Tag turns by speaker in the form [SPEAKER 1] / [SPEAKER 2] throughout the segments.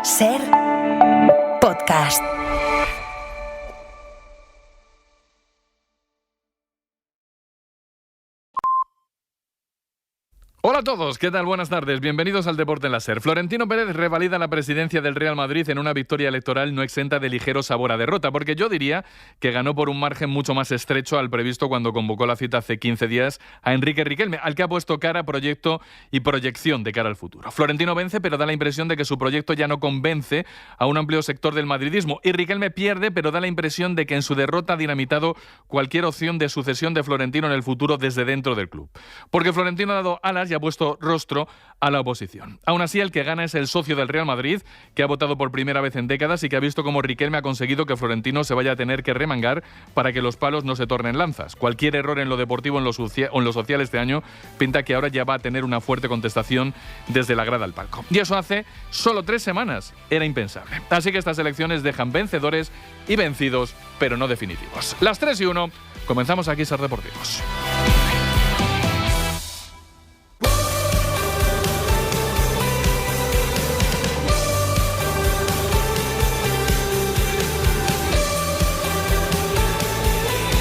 [SPEAKER 1] Ser Podcast.
[SPEAKER 2] Hola a todos, ¿qué tal? Buenas tardes, bienvenidos al Deporte en la SER. Florentino Pérez revalida la presidencia del Real Madrid en una victoria electoral no exenta de ligero sabor a derrota, porque yo diría que ganó por un margen mucho más estrecho al previsto cuando convocó la cita hace 15 días a Enrique Riquelme, al que ha puesto cara, proyecto y proyección de cara al futuro. Florentino vence, pero da la impresión de que su proyecto ya no convence a un amplio sector del madridismo, y Riquelme pierde, pero da la impresión de que en su derrota ha dinamitado cualquier opción de sucesión de Florentino en el futuro desde dentro del club. Porque Florentino ha dado alas y ha puesto rostro a la oposición. Aún así, el que gana es el socio del Real Madrid, que ha votado por primera vez en décadas y que ha visto cómo Riquelme ha conseguido que Florentino se vaya a tener que remangar para que los palos no se tornen lanzas. Cualquier error en lo deportivo o en lo social este año pinta que ahora ya va a tener una fuerte contestación desde la grada al palco. Y eso hace solo 3 semanas. Era impensable. Así que estas elecciones dejan vencedores y vencidos, pero no definitivos. Las 3:01, comenzamos aquí Ser Deportivos.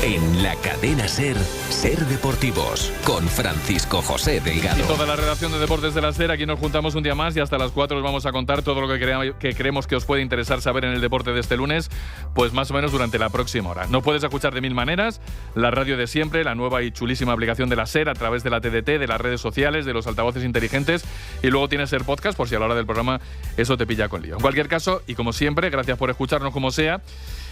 [SPEAKER 3] En la cadena SER, Ser Deportivos, con Francisco José Delgado.
[SPEAKER 2] Y toda la redacción de Deportes de la SER, aquí nos juntamos un día más y hasta las 4 os vamos a contar todo lo que creemos que os puede interesar saber en el deporte de este lunes, pues más o menos durante la próxima hora. Nos puedes escuchar de 1000 maneras, la radio de siempre, la nueva y chulísima aplicación de la SER a través de la TDT, de las redes sociales, de los altavoces inteligentes, y luego tienes el podcast por si a la hora del programa eso te pilla con lío. En cualquier caso, y como siempre, gracias por escucharnos como sea.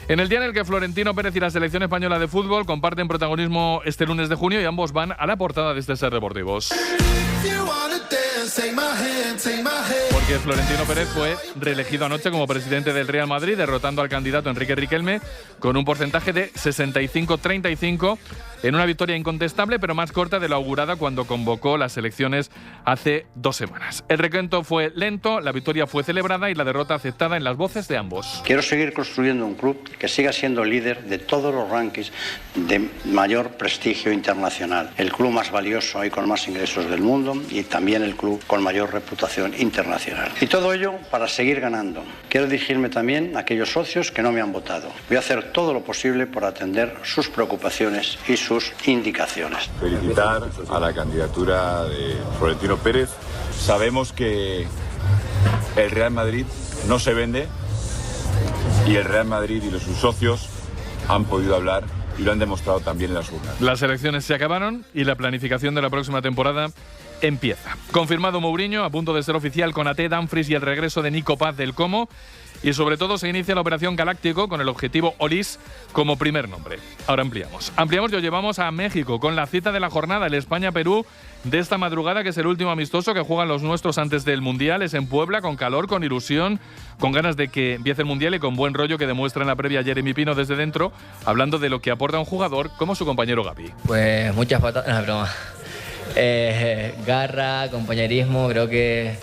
[SPEAKER 2] En el día en el que Florentino Pérez y la selección española de fútbol comparten protagonismo este lunes de junio y ambos van a la portada de este Ser Deportivos. Porque Florentino Pérez fue reelegido anoche como presidente del Real Madrid, derrotando al candidato Enrique Riquelme con un porcentaje de 65-35 en una victoria incontestable, pero más corta de lo augurada cuando convocó las elecciones hace 2 semanas. El recuento fue lento, la victoria fue celebrada y la derrota aceptada en las voces de ambos.
[SPEAKER 4] Quiero seguir construyendo un club que siga siendo líder de todos los rankings de mayor prestigio internacional. El club más valioso y con más ingresos del mundo y también el club con mayor reputación internacional. Y todo ello para seguir ganando. Quiero dirigirme también a aquellos socios que no me han votado. Voy a hacer todo lo posible por atender sus preocupaciones y sus indicaciones.
[SPEAKER 5] Felicitar a la candidatura de Florentino Pérez. Sabemos que el Real Madrid no se vende y el Real Madrid y sus socios han podido hablar y lo han demostrado también en las urnas.
[SPEAKER 2] Las elecciones se acabaron y la planificación de la próxima temporada empieza. Confirmado Mourinho, a punto de ser oficial con Ate, Dumfries y el regreso de Nico Paz del Como. Y sobre todo se inicia la operación Galáctico con el objetivo Olis como primer nombre. Ahora ampliamos. Ampliamos y os llevamos a México con la cita de la jornada, el España-Perú de esta madrugada, que es el último amistoso que juegan los nuestros antes del Mundial. Es en Puebla, con calor, con ilusión, con ganas de que empiece el Mundial y con buen rollo que demuestra en la previa Jeremy Pino desde dentro, hablando de lo que aporta un jugador como su compañero Gavi.
[SPEAKER 6] Pues muchas patadas, no, broma. Garra, compañerismo, creo que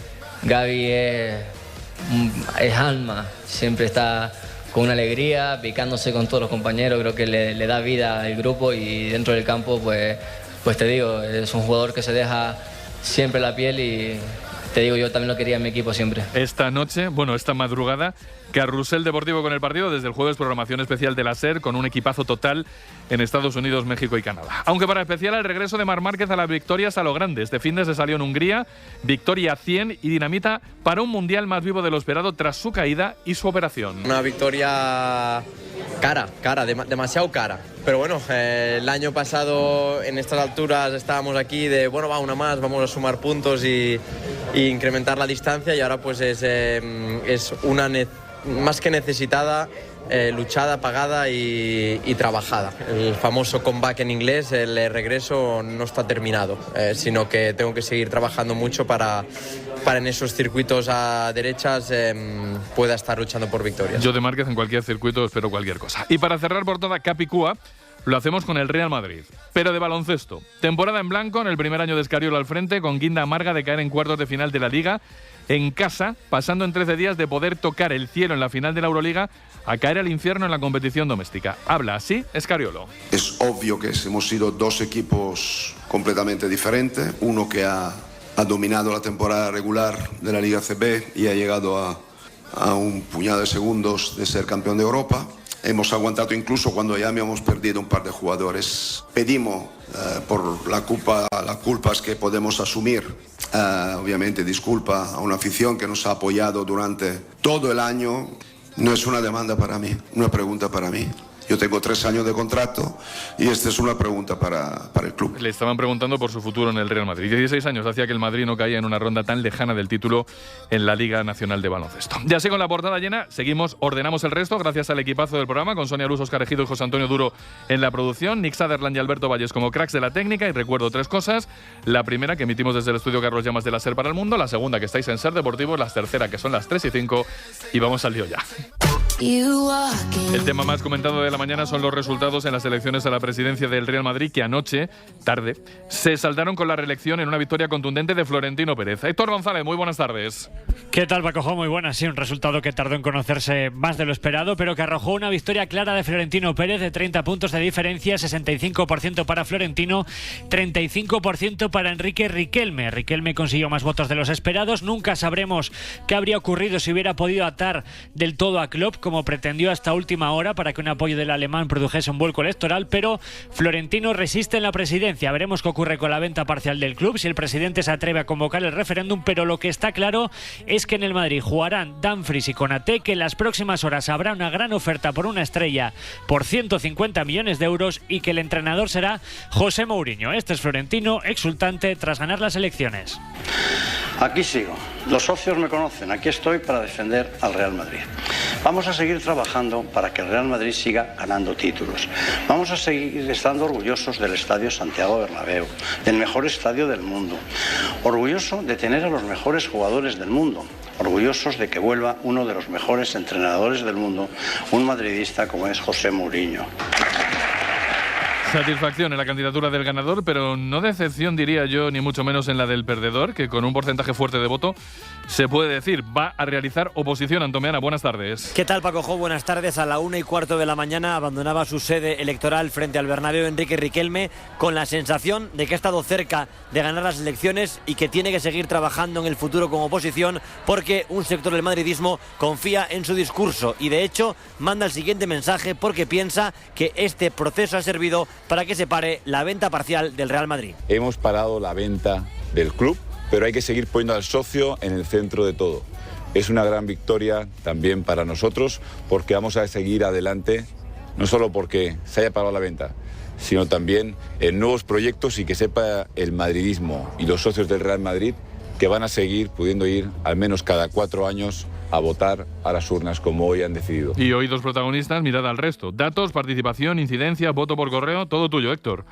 [SPEAKER 6] Gavi es alma, siempre está con una alegría, picándose con todos los compañeros, creo que le da vida al grupo y dentro del campo pues te digo, es un jugador que se deja siempre la piel y te digo, yo también lo quería en mi equipo siempre.
[SPEAKER 2] Esta noche, esta madrugada, Carrusel Deportivo con el partido, desde el jueves programación especial de la SER con un equipazo total en Estados Unidos, México y Canadá. Aunque para especial el regreso de Marc Márquez a las victorias a lo grande. Este fin de se salió en Hungría, victoria 100 y dinamita para un mundial más vivo de lo esperado tras su caída y su operación.
[SPEAKER 7] Una victoria cara, demasiado cara. Pero bueno, el año pasado en estas alturas estábamos aquí de, va una más, vamos a sumar puntos y incrementar la distancia y ahora pues es una más que necesitada, luchada, pagada y trabajada. El famoso comeback en inglés, el regreso no está terminado, sino que tengo que seguir trabajando mucho para en esos circuitos a derechas pueda estar luchando por victorias.
[SPEAKER 2] Yo de Márquez en cualquier circuito espero cualquier cosa. Y para cerrar por toda Capicúa, lo hacemos con el Real Madrid, pero de baloncesto. Temporada en blanco en el primer año de Escariolo al frente, con guinda amarga de caer en cuartos de final de la Liga en casa, pasando en 13 días de poder tocar el cielo en la final de la Euroliga a caer al infierno en la competición doméstica. Habla así Escariolo.
[SPEAKER 8] Es obvio que hemos sido 2 equipos completamente diferentes, uno que ha dominado la temporada regular de la Liga CB y ha llegado a a un puñado de segundos de ser campeón de Europa. Hemos aguantado incluso cuando ya habíamos perdido un par de jugadores. Pedimos por las culpas que podemos asumir. Obviamente disculpa a una afición que nos ha apoyado durante todo el año. No es una demanda para mí, una pregunta para mí. Yo tengo 3 años de contrato y esta es una pregunta para el club.
[SPEAKER 2] Le estaban preguntando por su futuro en el Real Madrid. 16 años hacía que el Madrid no caía en una ronda tan lejana del título en la Liga Nacional de Baloncesto. Ya así con la portada llena, seguimos, ordenamos el resto gracias al equipazo del programa con Sonia Luz, Óscar Ejido y José Antonio Duro en la producción, Nick Sutherland y Alberto Valles como cracks de la técnica. Y recuerdo 3 cosas. La primera, que emitimos desde el estudio Carlos Llamas de la SER para el mundo. La segunda, que estáis en SER Deportivos. La tercera, que son las 3:05. Y vamos al lío ya. El tema más comentado de la mañana son los resultados en las elecciones a la presidencia del Real Madrid, que anoche, tarde, se saldaron con la reelección en una victoria contundente de Florentino Pérez. Héctor González, muy buenas tardes.
[SPEAKER 9] ¿Qué tal, Paco? Muy buenas. Sí, un resultado que tardó en conocerse más de lo esperado, pero que arrojó una victoria clara de Florentino Pérez de 30 puntos de diferencia, 65% para Florentino, 35% para Enrique Riquelme. Riquelme consiguió más votos de los esperados. Nunca sabremos qué habría ocurrido si hubiera podido atar del todo a Klopp, como pretendió hasta última hora, para que un apoyo del alemán produjese un vuelco electoral, pero Florentino resiste en la presidencia. Veremos qué ocurre con la venta parcial del club, si el presidente se atreve a convocar el referéndum, pero lo que está claro es que en el Madrid jugarán Dumfries y Konaté, que en las próximas horas habrá una gran oferta por una estrella por 150 millones de euros y que el entrenador será José Mourinho. Este es Florentino, exultante tras ganar las elecciones.
[SPEAKER 4] Aquí sigo. Los socios me conocen. Aquí estoy para defender al Real Madrid. Vamos a seguir trabajando para que el Real Madrid siga ganando títulos. Vamos a seguir estando orgullosos del Estadio Santiago Bernabéu, del mejor estadio del mundo. Orgulloso de tener a los mejores jugadores del mundo. Orgullosos de que vuelva uno de los mejores entrenadores del mundo, un madridista como es José Mourinho.
[SPEAKER 2] Satisfacción en la candidatura del ganador, pero no decepción, diría yo, ni mucho menos en la del perdedor, que con un porcentaje fuerte de voto se puede decir va a realizar oposición. Antomeana, buenas tardes.
[SPEAKER 10] ¿Qué tal, Paco? Buenas tardes. A la 1:15 de la mañana abandonaba su sede electoral frente al Bernabéu Enrique Riquelme, con la sensación de que ha estado cerca de ganar las elecciones y que tiene que seguir trabajando en el futuro como oposición, porque un sector del madridismo confía en su discurso y de hecho manda el siguiente mensaje, porque piensa que este proceso ha servido para que se pare la venta parcial del Real Madrid.
[SPEAKER 5] Hemos parado la venta del club, pero hay que seguir poniendo al socio en el centro de todo. Es una gran victoria también para nosotros, porque vamos a seguir adelante, no solo porque se haya parado la venta, sino también en nuevos proyectos, y que sepa el madridismo y los socios del Real Madrid que van a seguir pudiendo ir al menos cada 4 años a votar a las urnas, como hoy han decidido.
[SPEAKER 2] Y hoy 2 protagonistas, mirad al resto. Datos, participación, incidencia, voto por correo, todo tuyo, Héctor.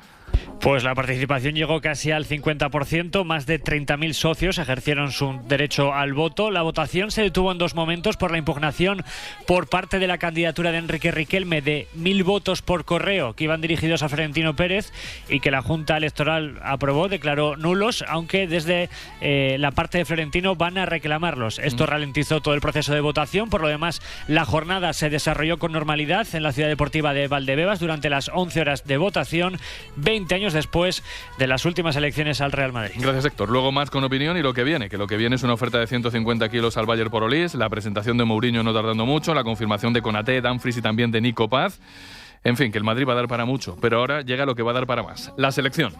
[SPEAKER 9] Pues la participación llegó casi al 50%, más de 30.000 socios ejercieron su derecho al voto. La votación se detuvo en 2 momentos por la impugnación por parte de la candidatura de Enrique Riquelme de 1.000 votos por correo que iban dirigidos a Florentino Pérez y que la Junta Electoral aprobó, declaró nulos, aunque desde la parte de Florentino van a reclamarlos. Esto ralentizó todo el proceso de votación. Por lo demás, la jornada se desarrolló con normalidad en la ciudad deportiva de Valdebebas durante las 11 horas de votación, 20 años después de las últimas elecciones al Real Madrid.
[SPEAKER 2] Gracias, Héctor. Luego más con opinión y lo que viene, que lo que viene es una oferta de 150 kilos al Bayern por Olís, la presentación de Mourinho no tardando mucho, la confirmación de Konaté, Dumfries y también de Nico Paz. En fin, que el Madrid va a dar para mucho, pero ahora llega lo que va a dar para más, la selección.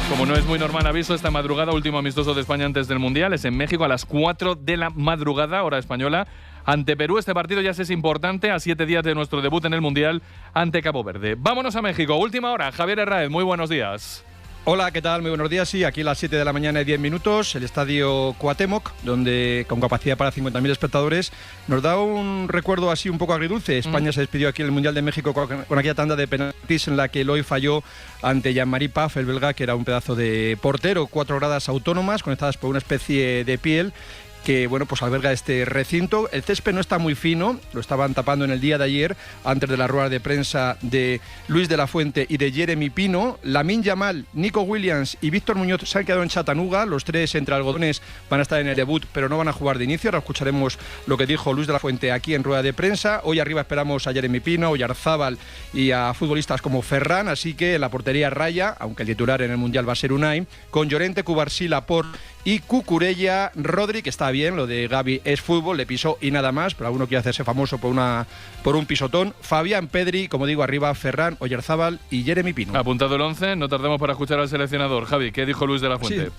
[SPEAKER 2] Como no es muy normal, aviso, esta madrugada, último amistoso de España antes del Mundial, es en México a las 4 de la madrugada, hora española, ante Perú. Este partido ya es importante a 7 días de nuestro debut en el Mundial ante Cabo Verde. Vámonos a México, última hora. Javier Herráez, muy buenos días.
[SPEAKER 11] Hola, ¿qué tal? Muy buenos días. Sí, aquí a las 7 de la mañana y 10 minutos, el estadio Cuauhtémoc, donde con capacidad para 50.000 espectadores, nos da un recuerdo así un poco agridulce. España se despidió aquí en el Mundial de México con aquella tanda de penaltis en la que Eloy falló ante Jean-Marie Paf, el belga, que era un pedazo de portero. 4 gradas autónomas conectadas por una especie de piel que bueno, pues alberga este recinto. El césped no está muy fino, lo estaban tapando en el día de ayer, antes de la rueda de prensa de Luis de la Fuente y de Jeremy Pino. Lamine Yamal, Nico Williams y Víctor Muñoz se han quedado en Chattanooga. Los 3 entre algodones van a estar en el debut, pero no van a jugar de inicio. Ahora escucharemos lo que dijo Luis de la Fuente aquí en rueda de prensa. Hoy arriba esperamos a Jeremy Pino, Oyarzábal y a futbolistas como Ferran, así que en la portería Raya, aunque el titular en el Mundial va a ser Unai, con Llorente, Cubarsí, Laporte y Cucurella. Rodri, que está bien, lo de Gavi es fútbol, le pisó y nada más, pero alguno quiere hacerse famoso por un pisotón. Fabián, Pedri, como digo, arriba Ferran, Oyarzábal y Jeremy Pino.
[SPEAKER 2] Apuntado el 11, no tardamos para escuchar al seleccionador. Javi, ¿qué dijo Luis de la Fuente?
[SPEAKER 11] Sí.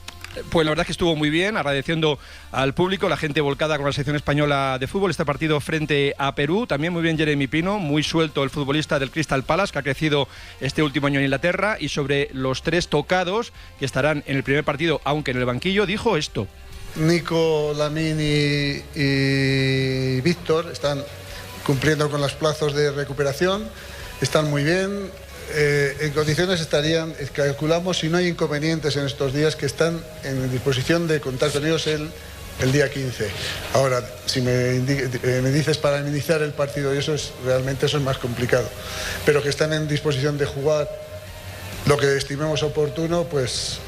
[SPEAKER 11] Pues la verdad es que estuvo muy bien, agradeciendo al público, la gente volcada con la selección española de fútbol, este partido frente a Perú. También muy bien Jeremy Pino, muy suelto el futbolista del Crystal Palace, que ha crecido este último año en Inglaterra, y sobre los 3 tocados que estarán en el primer partido, aunque en el banquillo, dijo esto.
[SPEAKER 12] Nico, Lamine y Víctor están cumpliendo con los plazos de recuperación, están muy bien, en condiciones estarían, calculamos, si no hay inconvenientes en estos días, que están en disposición de contar con ellos el día 15. Ahora, si me dices para iniciar el partido, y eso es más complicado, pero que están en disposición de jugar lo que estimemos oportuno, pues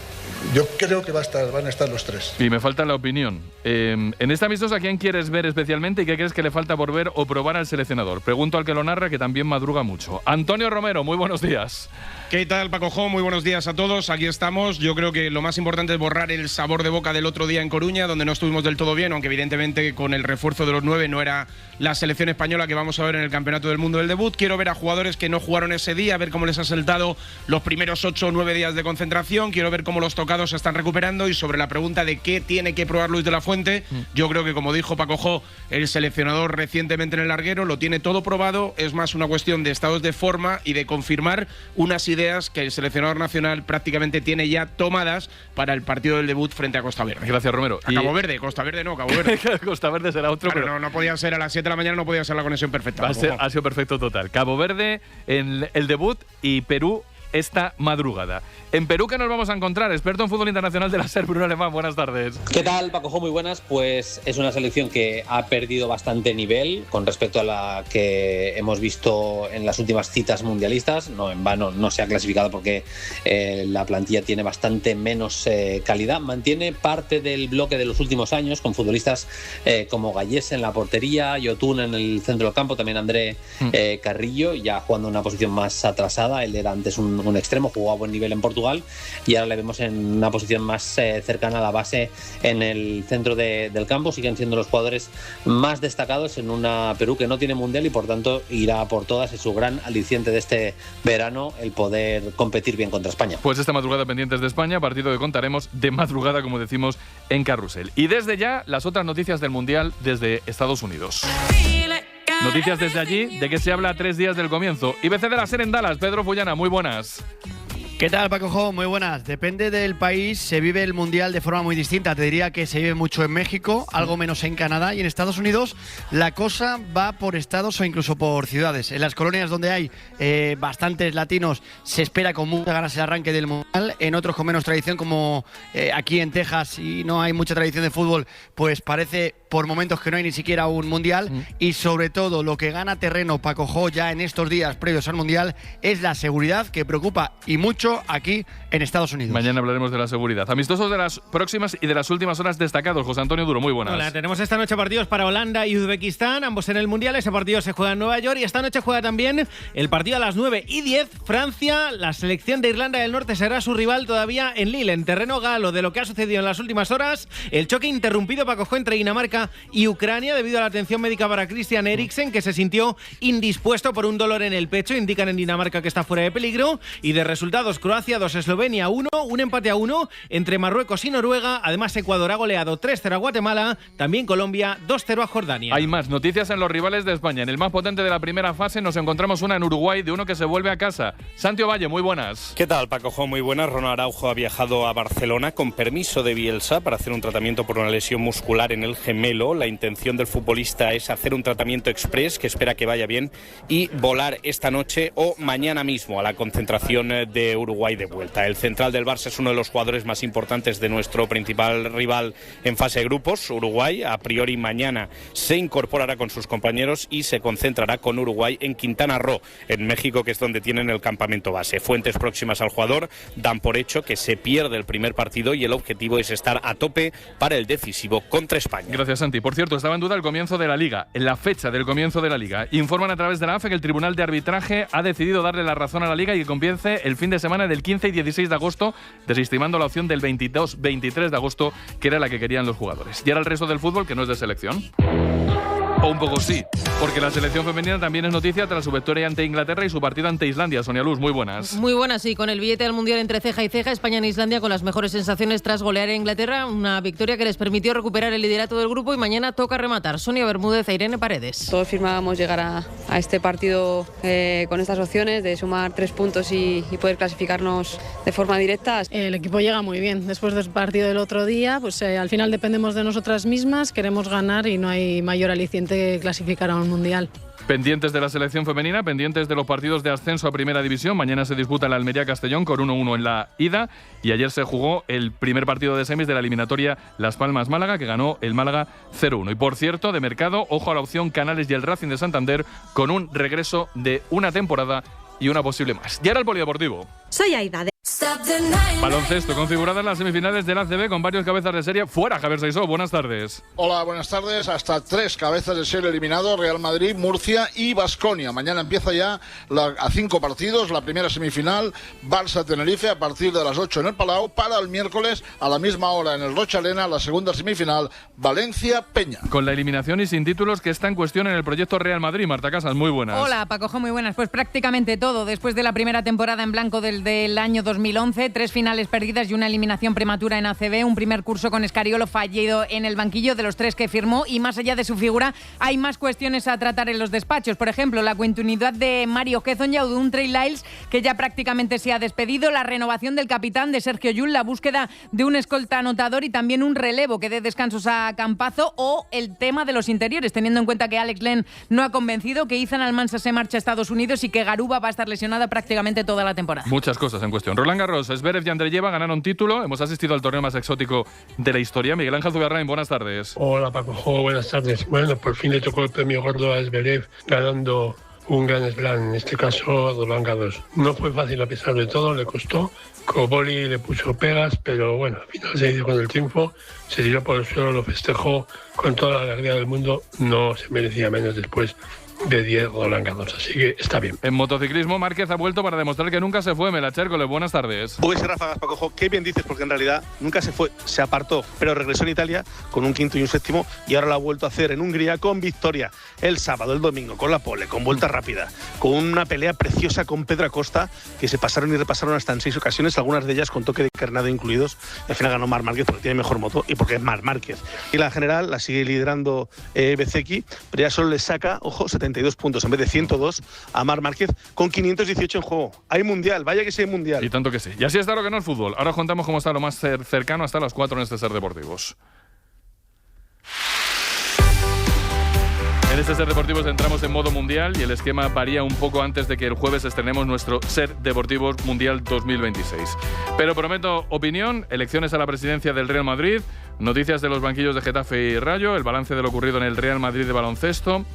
[SPEAKER 12] yo creo que van a estar los 3.
[SPEAKER 2] Y me falta la opinión. En esta amistosa, ¿a quién quieres ver especialmente y qué crees que le falta por ver o probar al seleccionador? Pregunto al que lo narra, que también madruga mucho. Antonio Romero, muy buenos días.
[SPEAKER 13] ¿Qué tal, Paco Jo? Muy buenos días a todos. Aquí estamos. Yo creo que lo más importante es borrar el sabor de boca del otro día en Coruña, donde no estuvimos del todo bien, aunque evidentemente con el refuerzo de los 9 no era la selección española que vamos a ver en el Campeonato del Mundo del debut. Quiero ver a jugadores que no jugaron ese día, ver cómo les ha saltado los primeros 8 o 9 días de concentración. Quiero ver cómo los tocados se están recuperando, y sobre la pregunta de qué tiene que probar Luis de la Fuente, yo creo que, como dijo Paco Jo, el seleccionador recientemente en el larguero, lo tiene todo probado. Es más una cuestión de estados de forma y de confirmar unas ideas que el seleccionador nacional prácticamente tiene ya tomadas para el partido del debut frente a Costa Verde.
[SPEAKER 2] Gracias, Romero.
[SPEAKER 13] Cabo Verde, Costa Verde no, Cabo Verde.
[SPEAKER 2] Costa Verde será otro,
[SPEAKER 13] claro,
[SPEAKER 2] pero
[SPEAKER 13] no podía ser a las 7 de la mañana, no podía ser la conexión perfecta.
[SPEAKER 2] Ha sido perfecto total. Cabo Verde en el debut y Perú esta madrugada. En Perú, ¿qué nos vamos a encontrar? Experto en fútbol internacional de la SER, Bruno Alemán, buenas tardes.
[SPEAKER 14] ¿Qué tal, Paco Jo? Muy buenas. Pues es una selección que ha perdido bastante nivel con respecto a la que hemos visto en las últimas citas mundialistas. No en vano no se ha clasificado porque la plantilla tiene bastante menos calidad. Mantiene parte del bloque de los últimos años con futbolistas como Gallés en la portería, Yotun en el centro del campo, también André Carrillo, ya jugando en una posición más atrasada. Él era antes un extremo, jugó a buen nivel en Portugal y ahora le vemos en una posición más cercana a la base en el centro del campo. Siguen siendo los jugadores más destacados en una Perú que no tiene mundial y por tanto irá por todas. Es su gran aliciente de este verano el poder competir bien contra España.
[SPEAKER 2] Pues esta madrugada pendientes de España, partido que contaremos de madrugada, como decimos, en Carrusel. Y desde ya, las otras noticias del mundial desde Estados Unidos. Noticias desde allí, de que se habla a 3 días del comienzo. IBC de la SER en Dallas, Pedro Fullana, muy buenas.
[SPEAKER 15] ¿Qué tal, Paco Jo? Muy buenas. Depende del país, se vive el Mundial de forma muy distinta. Te diría que se vive mucho en México, algo menos en Canadá, y en Estados Unidos la cosa va por estados o incluso por ciudades. En las colonias donde hay bastantes latinos se espera con muchas ganas el arranque del Mundial. En otros con menos tradición, como aquí en Texas, y no hay mucha tradición de fútbol, pues parece por momentos que no hay ni siquiera un Mundial. Y sobre todo lo que gana terreno, Paco Jo, ya en estos días previos al Mundial, es la seguridad, que preocupa y mucho aquí en Estados Unidos.
[SPEAKER 2] Mañana hablaremos de la seguridad. Amistosos de las próximas y de las últimas horas destacados. José Antonio Duro, muy buenas.
[SPEAKER 16] Hola, tenemos esta noche partidos para Holanda y Uzbekistán, ambos en el Mundial. Ese partido se juega en Nueva York y esta noche juega también el partido a las 9:10. Francia, la selección de Irlanda del Norte será su rival todavía en Lille, en terreno galo. De lo que ha sucedido en las últimas horas, el choque interrumpido, Paco Jo, entre Dinamarca y Ucrania debido a la atención médica para Christian Eriksen, que se sintió indispuesto por un dolor en el pecho. Indican en Dinamarca que está fuera de peligro. Y de resultados, Croacia 2, Eslovenia 1, un empate a 1 entre Marruecos y Noruega. Además, Ecuador ha goleado 3-0 a Guatemala, también Colombia 2-0 a Jordania.
[SPEAKER 2] Hay más noticias en los rivales de España. En el más potente de la primera fase nos encontramos una en Uruguay, de uno que se vuelve a casa. Santi Ovalle, muy buenas.
[SPEAKER 17] ¿Qué tal, Paco Jo? Muy buenas. Ronald Araujo ha viajado a Barcelona con permiso de Bielsa para hacer un tratamiento por una lesión muscular en el gemelo. La intención del futbolista es hacer un tratamiento express, que espera que vaya bien, y volar esta noche o mañana mismo a la concentración de Uruguay de vuelta. El central del Barça es uno de los jugadores más importantes de nuestro principal rival en fase de grupos, Uruguay. A priori mañana se incorporará con sus compañeros y se concentrará con Uruguay en Quintana Roo, en México, que es donde tienen el campamento base. Fuentes próximas al jugador dan por hecho que se pierde el primer partido y el objetivo es estar a tope para el decisivo contra España.
[SPEAKER 2] Gracias, Santi. Por cierto, estaba en duda el comienzo de la Liga, la fecha del comienzo de la Liga. Informan a través de la AFE que el Tribunal de Arbitraje ha decidido darle la razón a la Liga y que comience el fin de semana semana del 15 y 16 de agosto, desestimando la opción del 22-23 de agosto, que era la que querían los jugadores. Y ahora el resto del fútbol, que no es de selección. O un poco sí, porque la selección femenina también es noticia tras su victoria ante Inglaterra y su partido ante Islandia. Sonia Luz, muy buenas.
[SPEAKER 18] Muy buenas, sí, con el billete al Mundial entre ceja y ceja, España en Islandia con las mejores sensaciones tras golear a Inglaterra, una victoria que les permitió recuperar el liderato del grupo y mañana toca rematar. Sonia Bermúdez e Irene Paredes.
[SPEAKER 19] Todos firmábamos llegar a este partido con estas opciones de sumar 3 puntos y poder clasificarnos de forma directa.
[SPEAKER 20] El equipo llega muy bien. Después del partido del otro día, pues al final dependemos de nosotras mismas, queremos ganar y no hay mayor aliciente que clasificar a un mundial.
[SPEAKER 2] Pendientes de la selección femenina, pendientes de los partidos de ascenso a Primera División. Mañana se disputa el Almería-Castellón con 1-1 en la ida y ayer se jugó el primer partido de semis de la eliminatoria Las Palmas-Málaga, que ganó el Málaga 0-1. Y por cierto, de mercado, ojo a la opción Canales y el Racing de Santander con un regreso de una temporada y una posible más. Y ahora el polideportivo.
[SPEAKER 21] Soy Aida.
[SPEAKER 2] Baloncesto, configuradas las semifinales del ACB con varios cabezas de serie fuera. Javier Saisó, buenas tardes.
[SPEAKER 22] Hola, buenas tardes. Hasta 3 cabezas de serie eliminados: Real Madrid, Murcia y Baskonia. Mañana empieza ya a 5 partidos la primera semifinal, Barça-Tenerife, a partir de las 8 en el Palau. Para el miércoles, a la misma hora en el Rochaleana, la segunda semifinal, Valencia-Peña.
[SPEAKER 2] Con la eliminación y sin títulos que está en cuestión en el proyecto Real Madrid. Marta Casas, muy buenas.
[SPEAKER 23] Hola, Pacojo, muy buenas. Pues prácticamente todo. Después de la primera temporada en blanco del año 2011, 3 finales perdidas y una eliminación prematura en ACB, un primer curso con Escariolo fallido en el banquillo de los 3 que firmó, y más allá de su figura hay más cuestiones a tratar en los despachos. Por ejemplo, la continuidad de Mario Hezonja o de un Trey Lyles que ya prácticamente se ha despedido, la renovación del capitán de Sergio Llull, la búsqueda de un escolta anotador y también un relevo que dé descansos a Campazo, o el tema de los interiores, teniendo en cuenta que Alex Len no ha convencido, que Ethan Almansa se marcha a Estados Unidos y que Garuba va a estar lesionada prácticamente toda la temporada.
[SPEAKER 2] Muchas cosas en cuestión. Roland Garros, Zverev y Andreyeva ganaron título. Hemos asistido al torneo más exótico de la historia. Miguel Ángel Zugarrain, buenas tardes.
[SPEAKER 24] Hola, Paco. Buenas tardes. Bueno, por fin le tocó el premio gordo a Zverev, ganando un Grand Slam, en este caso Roland Garros. No fue fácil a pesar de todo, le costó. Koboli le puso pegas, pero bueno, al final se hizo con el triunfo, se tiró por el suelo, lo festejó con toda la alegría del mundo. No se merecía menos después de 10 Roland Garros, así que está bien.
[SPEAKER 2] En motociclismo, Márquez ha vuelto para demostrar que nunca se fue. Mela Chércoles, buenas tardes.
[SPEAKER 25] Pues ráfagas, Paco, qué bien dices, porque en realidad nunca se fue, se apartó, pero regresó en Italia con un quinto y un séptimo, y ahora lo ha vuelto a hacer en Hungría con victoria el sábado, el domingo, con la pole, con vuelta rápida, con una pelea preciosa con Pedro Acosta, que se pasaron y repasaron hasta en 6 ocasiones, algunas de ellas con toque de carnado incluidos, y al final ganó Marc Márquez porque tiene mejor moto y porque es Marc Márquez. Y la general la sigue liderando Bezzecchi, pero ya solo le saca, ojo, 72 puntos en vez de 102 a Marc Márquez, con 518 en juego. Hay mundial, vaya que sí hay mundial.
[SPEAKER 2] Y tanto que sí. Y así está lo que no es fútbol. Ahora contamos cómo está lo más cercano hasta las 4 en este Ser Deportivos. En este Ser Deportivos entramos en modo mundial y el esquema varía un poco antes de que el jueves estrenemos nuestro Ser Deportivos Mundial 2026. Pero prometo opinión, elecciones a la presidencia del Real Madrid, noticias de los banquillos de Getafe y Rayo, el balance de lo ocurrido en el Real Madrid de baloncesto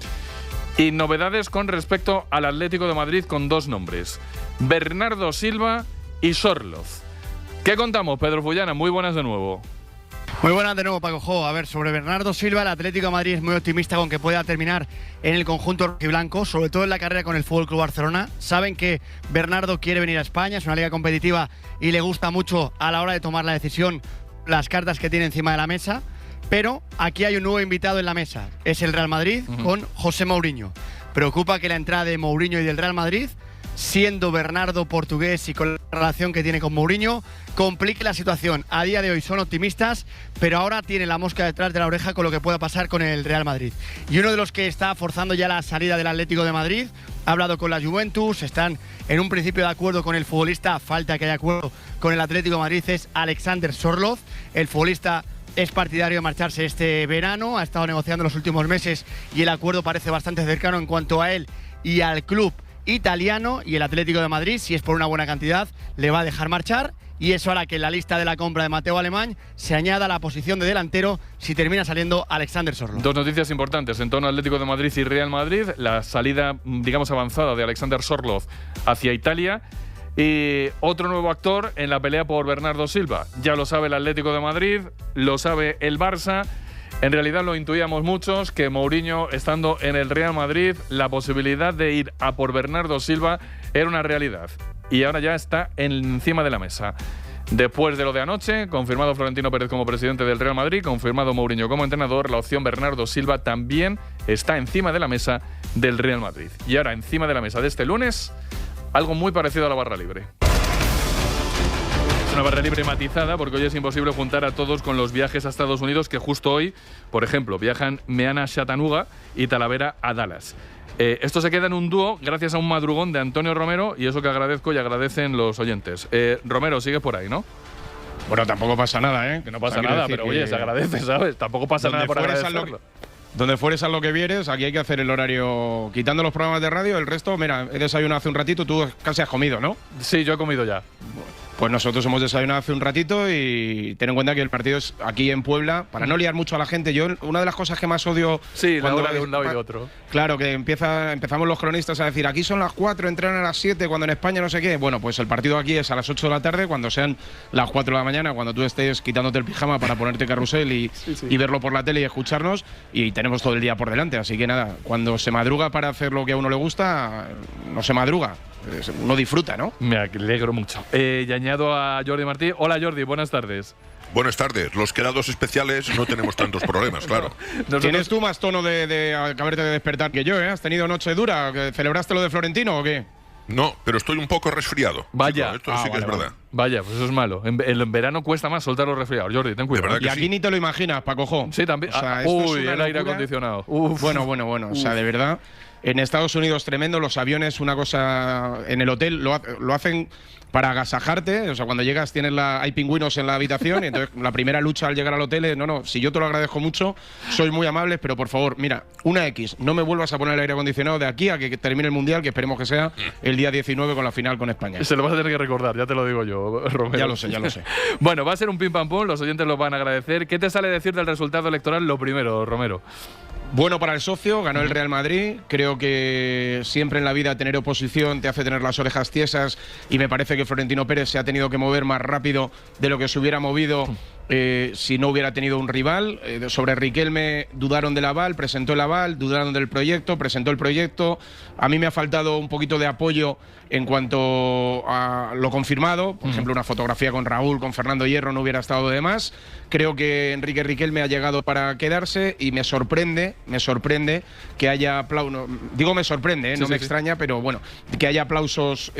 [SPEAKER 2] y novedades con respecto al Atlético de Madrid con 2 nombres, Bernardo Silva y Sorloz. ¿Qué contamos, Pedro Fullana? Muy buenas de nuevo.
[SPEAKER 15] Muy buenas de nuevo, Paco. A ver, sobre Bernardo Silva, el Atlético de Madrid es muy optimista con que pueda terminar en el conjunto rojiblanco, sobre todo en la carrera con el FC Barcelona. Saben que Bernardo quiere venir a España, es una liga competitiva y le gusta mucho a la hora de tomar la decisión las cartas que tiene encima de la mesa. Pero aquí hay un nuevo invitado en la mesa, es el Real Madrid con José Mourinho. Preocupa que la entrada de Mourinho y del Real Madrid, siendo Bernardo portugués y con la relación que tiene con Mourinho, complique la situación. A día de hoy son optimistas, pero ahora tiene la mosca detrás de la oreja con lo que pueda pasar con el Real Madrid. Y uno de los que está forzando ya la salida del Atlético de Madrid, ha hablado con la Juventus, están en un principio de acuerdo con el futbolista, falta que haya acuerdo con el Atlético de Madrid, es Alexander Sorloz. El futbolista es partidario de marcharse este verano, ha estado negociando los últimos meses y el acuerdo parece bastante cercano en cuanto a él y al club italiano, y el Atlético de Madrid, si es por una buena cantidad, le va a dejar marchar, y eso hará que en la lista de la compra de Mateo Alemán se añada la posición de delantero si termina saliendo Alexander Sorloz. 2
[SPEAKER 2] noticias importantes en torno al Atlético de Madrid y Real Madrid: la salida, digamos, avanzada de Alexander Sorloz hacia Italia, y otro nuevo actor en la pelea por Bernardo Silva. Ya lo sabe el Atlético de Madrid, lo sabe el Barça. En realidad lo intuíamos muchos, que Mourinho, estando en el Real Madrid, la posibilidad de ir a por Bernardo Silva era una realidad. y ahora ya está encima de la mesa. Después de lo de anoche, confirmado Florentino Pérez como presidente del Real Madrid, confirmado Mourinho como entrenador, la opción Bernardo Silva también está encima de la mesa del Real Madrid. Y ahora encima de la mesa de este lunes, algo muy parecido a la barra libre. Es una barra libre matizada porque hoy es imposible juntar a todos con los viajes a Estados Unidos que justo hoy, por ejemplo, viajan Meana a Chattanooga y Talavera a Dallas. Esto se queda en un dúo gracias a un madrugón de Antonio Romero y eso que agradezco y agradecen los oyentes. Romero, sigues por ahí, ¿no?
[SPEAKER 13] Bueno, tampoco pasa nada, ¿eh?
[SPEAKER 2] Que no pasa nada, pero oye, se agradece, ¿sabes? Tampoco pasa nada por agradecerlo.
[SPEAKER 13] Donde fueres a lo que vieres, aquí hay que hacer el horario. Quitando los programas de radio, el resto, mira, he desayunado hace un ratito, tú casi has comido, ¿no?
[SPEAKER 2] Sí, yo he comido ya.
[SPEAKER 13] Pues nosotros hemos desayunado hace un ratito y ten en cuenta que el partido es aquí en Puebla, para no liar mucho a la gente. Yo, una de las cosas que más odio…
[SPEAKER 2] Sí, la hora de un lado y de otro.
[SPEAKER 13] Claro, que empezamos los cronistas a decir, aquí son las 4, entrenan a las 7, cuando en España no sé qué. Bueno, pues el partido aquí es a las 8 de la tarde, cuando sean las 4 de la mañana, cuando tú estés quitándote el pijama para ponerte carrusel y verlo por la tele y escucharnos, y tenemos todo el día por delante. Así que nada, cuando se madruga para hacer lo que a uno le gusta, no se madruga. Uno disfruta, ¿no?
[SPEAKER 2] Me alegro mucho. Y añado a Jordi Martí. Hola Jordi, buenas tardes.
[SPEAKER 1] Buenas tardes. Los quedados especiales no tenemos tantos problemas, claro.
[SPEAKER 13] Tienes tú más tono de acabarte de despertar que yo, ¿eh? ¿Has tenido noche dura? ¿Celebraste lo de Florentino o qué?
[SPEAKER 1] No, pero estoy un poco resfriado.
[SPEAKER 2] Vaya.
[SPEAKER 1] Chico, esto sí que es verdad.
[SPEAKER 2] Vaya, pues eso es malo. En verano cuesta más soltar los resfriados. Jordi, ten cuidado.
[SPEAKER 13] Y aquí ni te lo imaginas, Paco.
[SPEAKER 2] Sí, también.
[SPEAKER 13] O sea,
[SPEAKER 2] uy, el aire acondicionado. Uf.
[SPEAKER 13] Bueno. O sea, de verdad. En Estados Unidos tremendo, los aviones, una cosa, en el hotel lo hacen para agasajarte, o sea, cuando llegas hay pingüinos en la habitación y entonces la primera lucha al llegar al hotel es, no, si yo te lo agradezco mucho, soy muy amable, pero por favor, mira, una X, no me vuelvas a poner el aire acondicionado de aquí a que termine el Mundial, que esperemos que sea el día 19 con la final con España.
[SPEAKER 2] Se lo vas a tener que recordar, ya te lo digo yo, Romero.
[SPEAKER 13] Ya lo sé.
[SPEAKER 2] Bueno, va a ser un pim pam pum, los oyentes lo van a agradecer. ¿Qué te sale decir del resultado electoral lo primero, Romero?
[SPEAKER 13] Bueno para el socio, ganó el Real Madrid. Creo que siempre en la vida tener oposición te hace tener las orejas tiesas y me parece que Florentino Pérez se ha tenido que mover más rápido de lo que se hubiera movido si no hubiera tenido un rival. Sobre Riquelme dudaron del aval, presentó el aval, dudaron del proyecto, presentó el proyecto. A mí me ha faltado un poquito de apoyo en cuanto a lo confirmado. Por ejemplo, una fotografía con Raúl, con Fernando Hierro no hubiera estado de más. Creo que Enrique Riquelme ha llegado para quedarse y me sorprende que haya aplausos. Digo me sorprende, no me extraña, pero bueno, que haya aplausos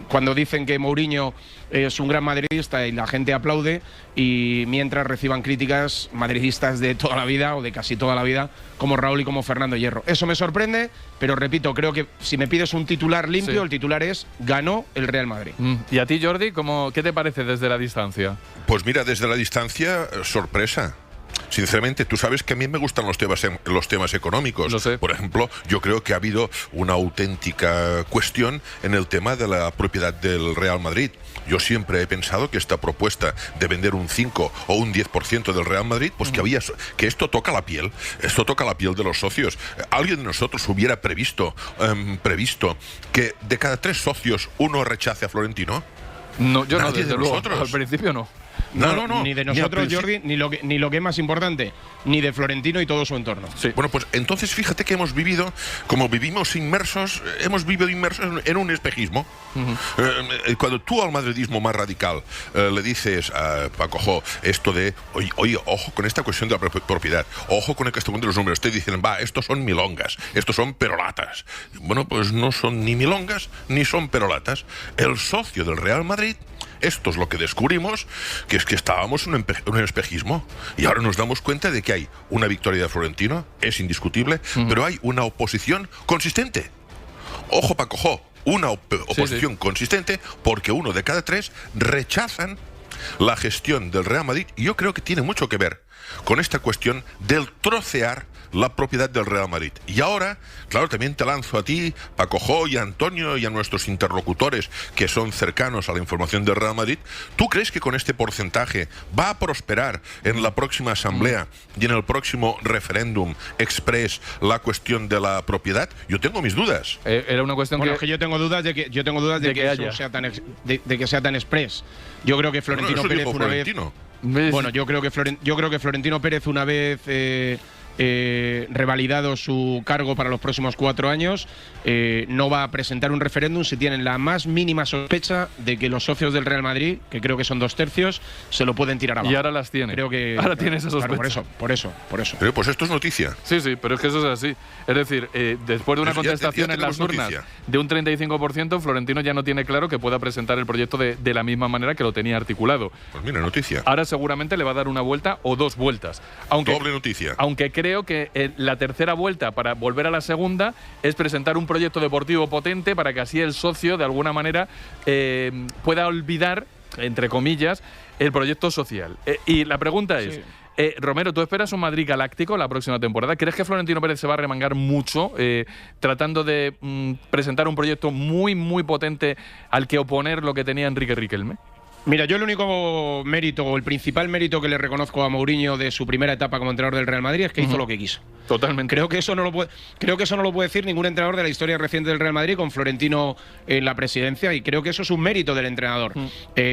[SPEAKER 13] cuando dicen que Mourinho es un gran madridista y la gente aplaude, y mientras reciban críticas madridistas de toda la vida o de casi toda la vida, como Raúl y como Fernando Hierro. Eso me sorprende, pero repito, creo que si me pides un titular limpio, el titular es ganó el Real Madrid.
[SPEAKER 2] ¿Y a ti, Jordi, qué te parece desde la distancia?
[SPEAKER 1] Pues mira, desde la distancia, sorpresa. Sinceramente, tú sabes que a mí me gustan los temas económicos.
[SPEAKER 2] Lo sé.
[SPEAKER 1] Por ejemplo, yo creo que ha habido una auténtica cuestión en el tema de la propiedad del Real Madrid. Yo siempre he pensado que esta propuesta de vender un 5 o un 10% del Real Madrid, pues que esto toca la piel. Esto toca la piel de los socios. ¿Alguien de nosotros hubiera previsto que de cada 3 socios uno rechace a Florentino?
[SPEAKER 2] No, yo
[SPEAKER 1] Nadie
[SPEAKER 2] no, desde luego. Al principio no.
[SPEAKER 1] No.
[SPEAKER 13] Ni de nosotros, Jordi, ni lo que es más importante, ni de Florentino y todo su entorno.
[SPEAKER 1] Sí. Bueno, pues entonces fíjate que hemos vivido, como vivimos inmersos, en un espejismo. Cuando tú al madridismo más radical le dices a Paco, esto de, oye, ojo con esta cuestión de la propiedad, ojo con esta cuestión de los números, te dicen, estos son milongas, estos son perolatas. Bueno, pues no son ni milongas ni son perolatas. El socio del Real Madrid, esto es lo que descubrimos, que es que estábamos en un espejismo y ahora nos damos cuenta de que hay una victoria de Florentino, es indiscutible, pero hay una oposición consistente. Ojo, Paco, una oposición consistente, porque 1 de cada 3 rechazan la gestión del Real Madrid, y yo creo que tiene mucho que ver con esta cuestión del trocear la propiedad del Real Madrid. Y ahora, claro, también te lanzo a ti, Paco y a Antonio y a nuestros interlocutores que son cercanos a la información del Real Madrid. ¿Tú crees que con este porcentaje va a prosperar en la próxima asamblea y en el próximo referéndum express la cuestión de la propiedad? Yo tengo mis dudas.
[SPEAKER 2] Era una cuestión
[SPEAKER 13] que yo tengo dudas de que eso sea tan de que sea tan express. Yo creo que Florentino Pérez una vez. Bueno, yo creo que Florentino Pérez una vez revalidado su cargo para los próximos 4 años, no va a presentar un referéndum si tienen la más mínima sospecha de que los socios del Real Madrid, que creo que son 2/3, se lo pueden tirar abajo.
[SPEAKER 2] Y ahora las tiene.
[SPEAKER 13] Creo que
[SPEAKER 2] ahora tiene esa sospecha.
[SPEAKER 13] Claro, por eso.
[SPEAKER 1] Pero pues esto es noticia.
[SPEAKER 2] Sí, pero es que eso es así. Es decir, después de una contestación
[SPEAKER 1] ya
[SPEAKER 2] en las urnas
[SPEAKER 1] noticia.
[SPEAKER 2] de un 35%, Florentino ya no tiene claro que pueda presentar el proyecto de la misma manera que lo tenía articulado.
[SPEAKER 1] Pues mira, noticia.
[SPEAKER 2] Ahora seguramente le va a dar una vuelta o 2 vueltas.
[SPEAKER 1] Doble noticia.
[SPEAKER 2] Aunque creo que la tercera vuelta para volver a la segunda es presentar un proyecto deportivo potente para que así el socio de alguna manera pueda olvidar, entre comillas, el proyecto social. Y la pregunta es, Romero, ¿tú esperas un Madrid galáctico la próxima temporada? ¿Crees que Florentino Pérez se va a remangar mucho tratando de presentar un proyecto muy, muy potente al que oponer lo que tenía Enrique Riquelme?
[SPEAKER 13] Mira, yo el único mérito, o el principal mérito que le reconozco a Mourinho de su primera etapa como entrenador del Real Madrid es que hizo lo que quiso.
[SPEAKER 2] Totalmente.
[SPEAKER 13] Creo que eso no lo puede decir ningún entrenador de la historia reciente del Real Madrid con Florentino en la presidencia, y creo que eso es un mérito del entrenador.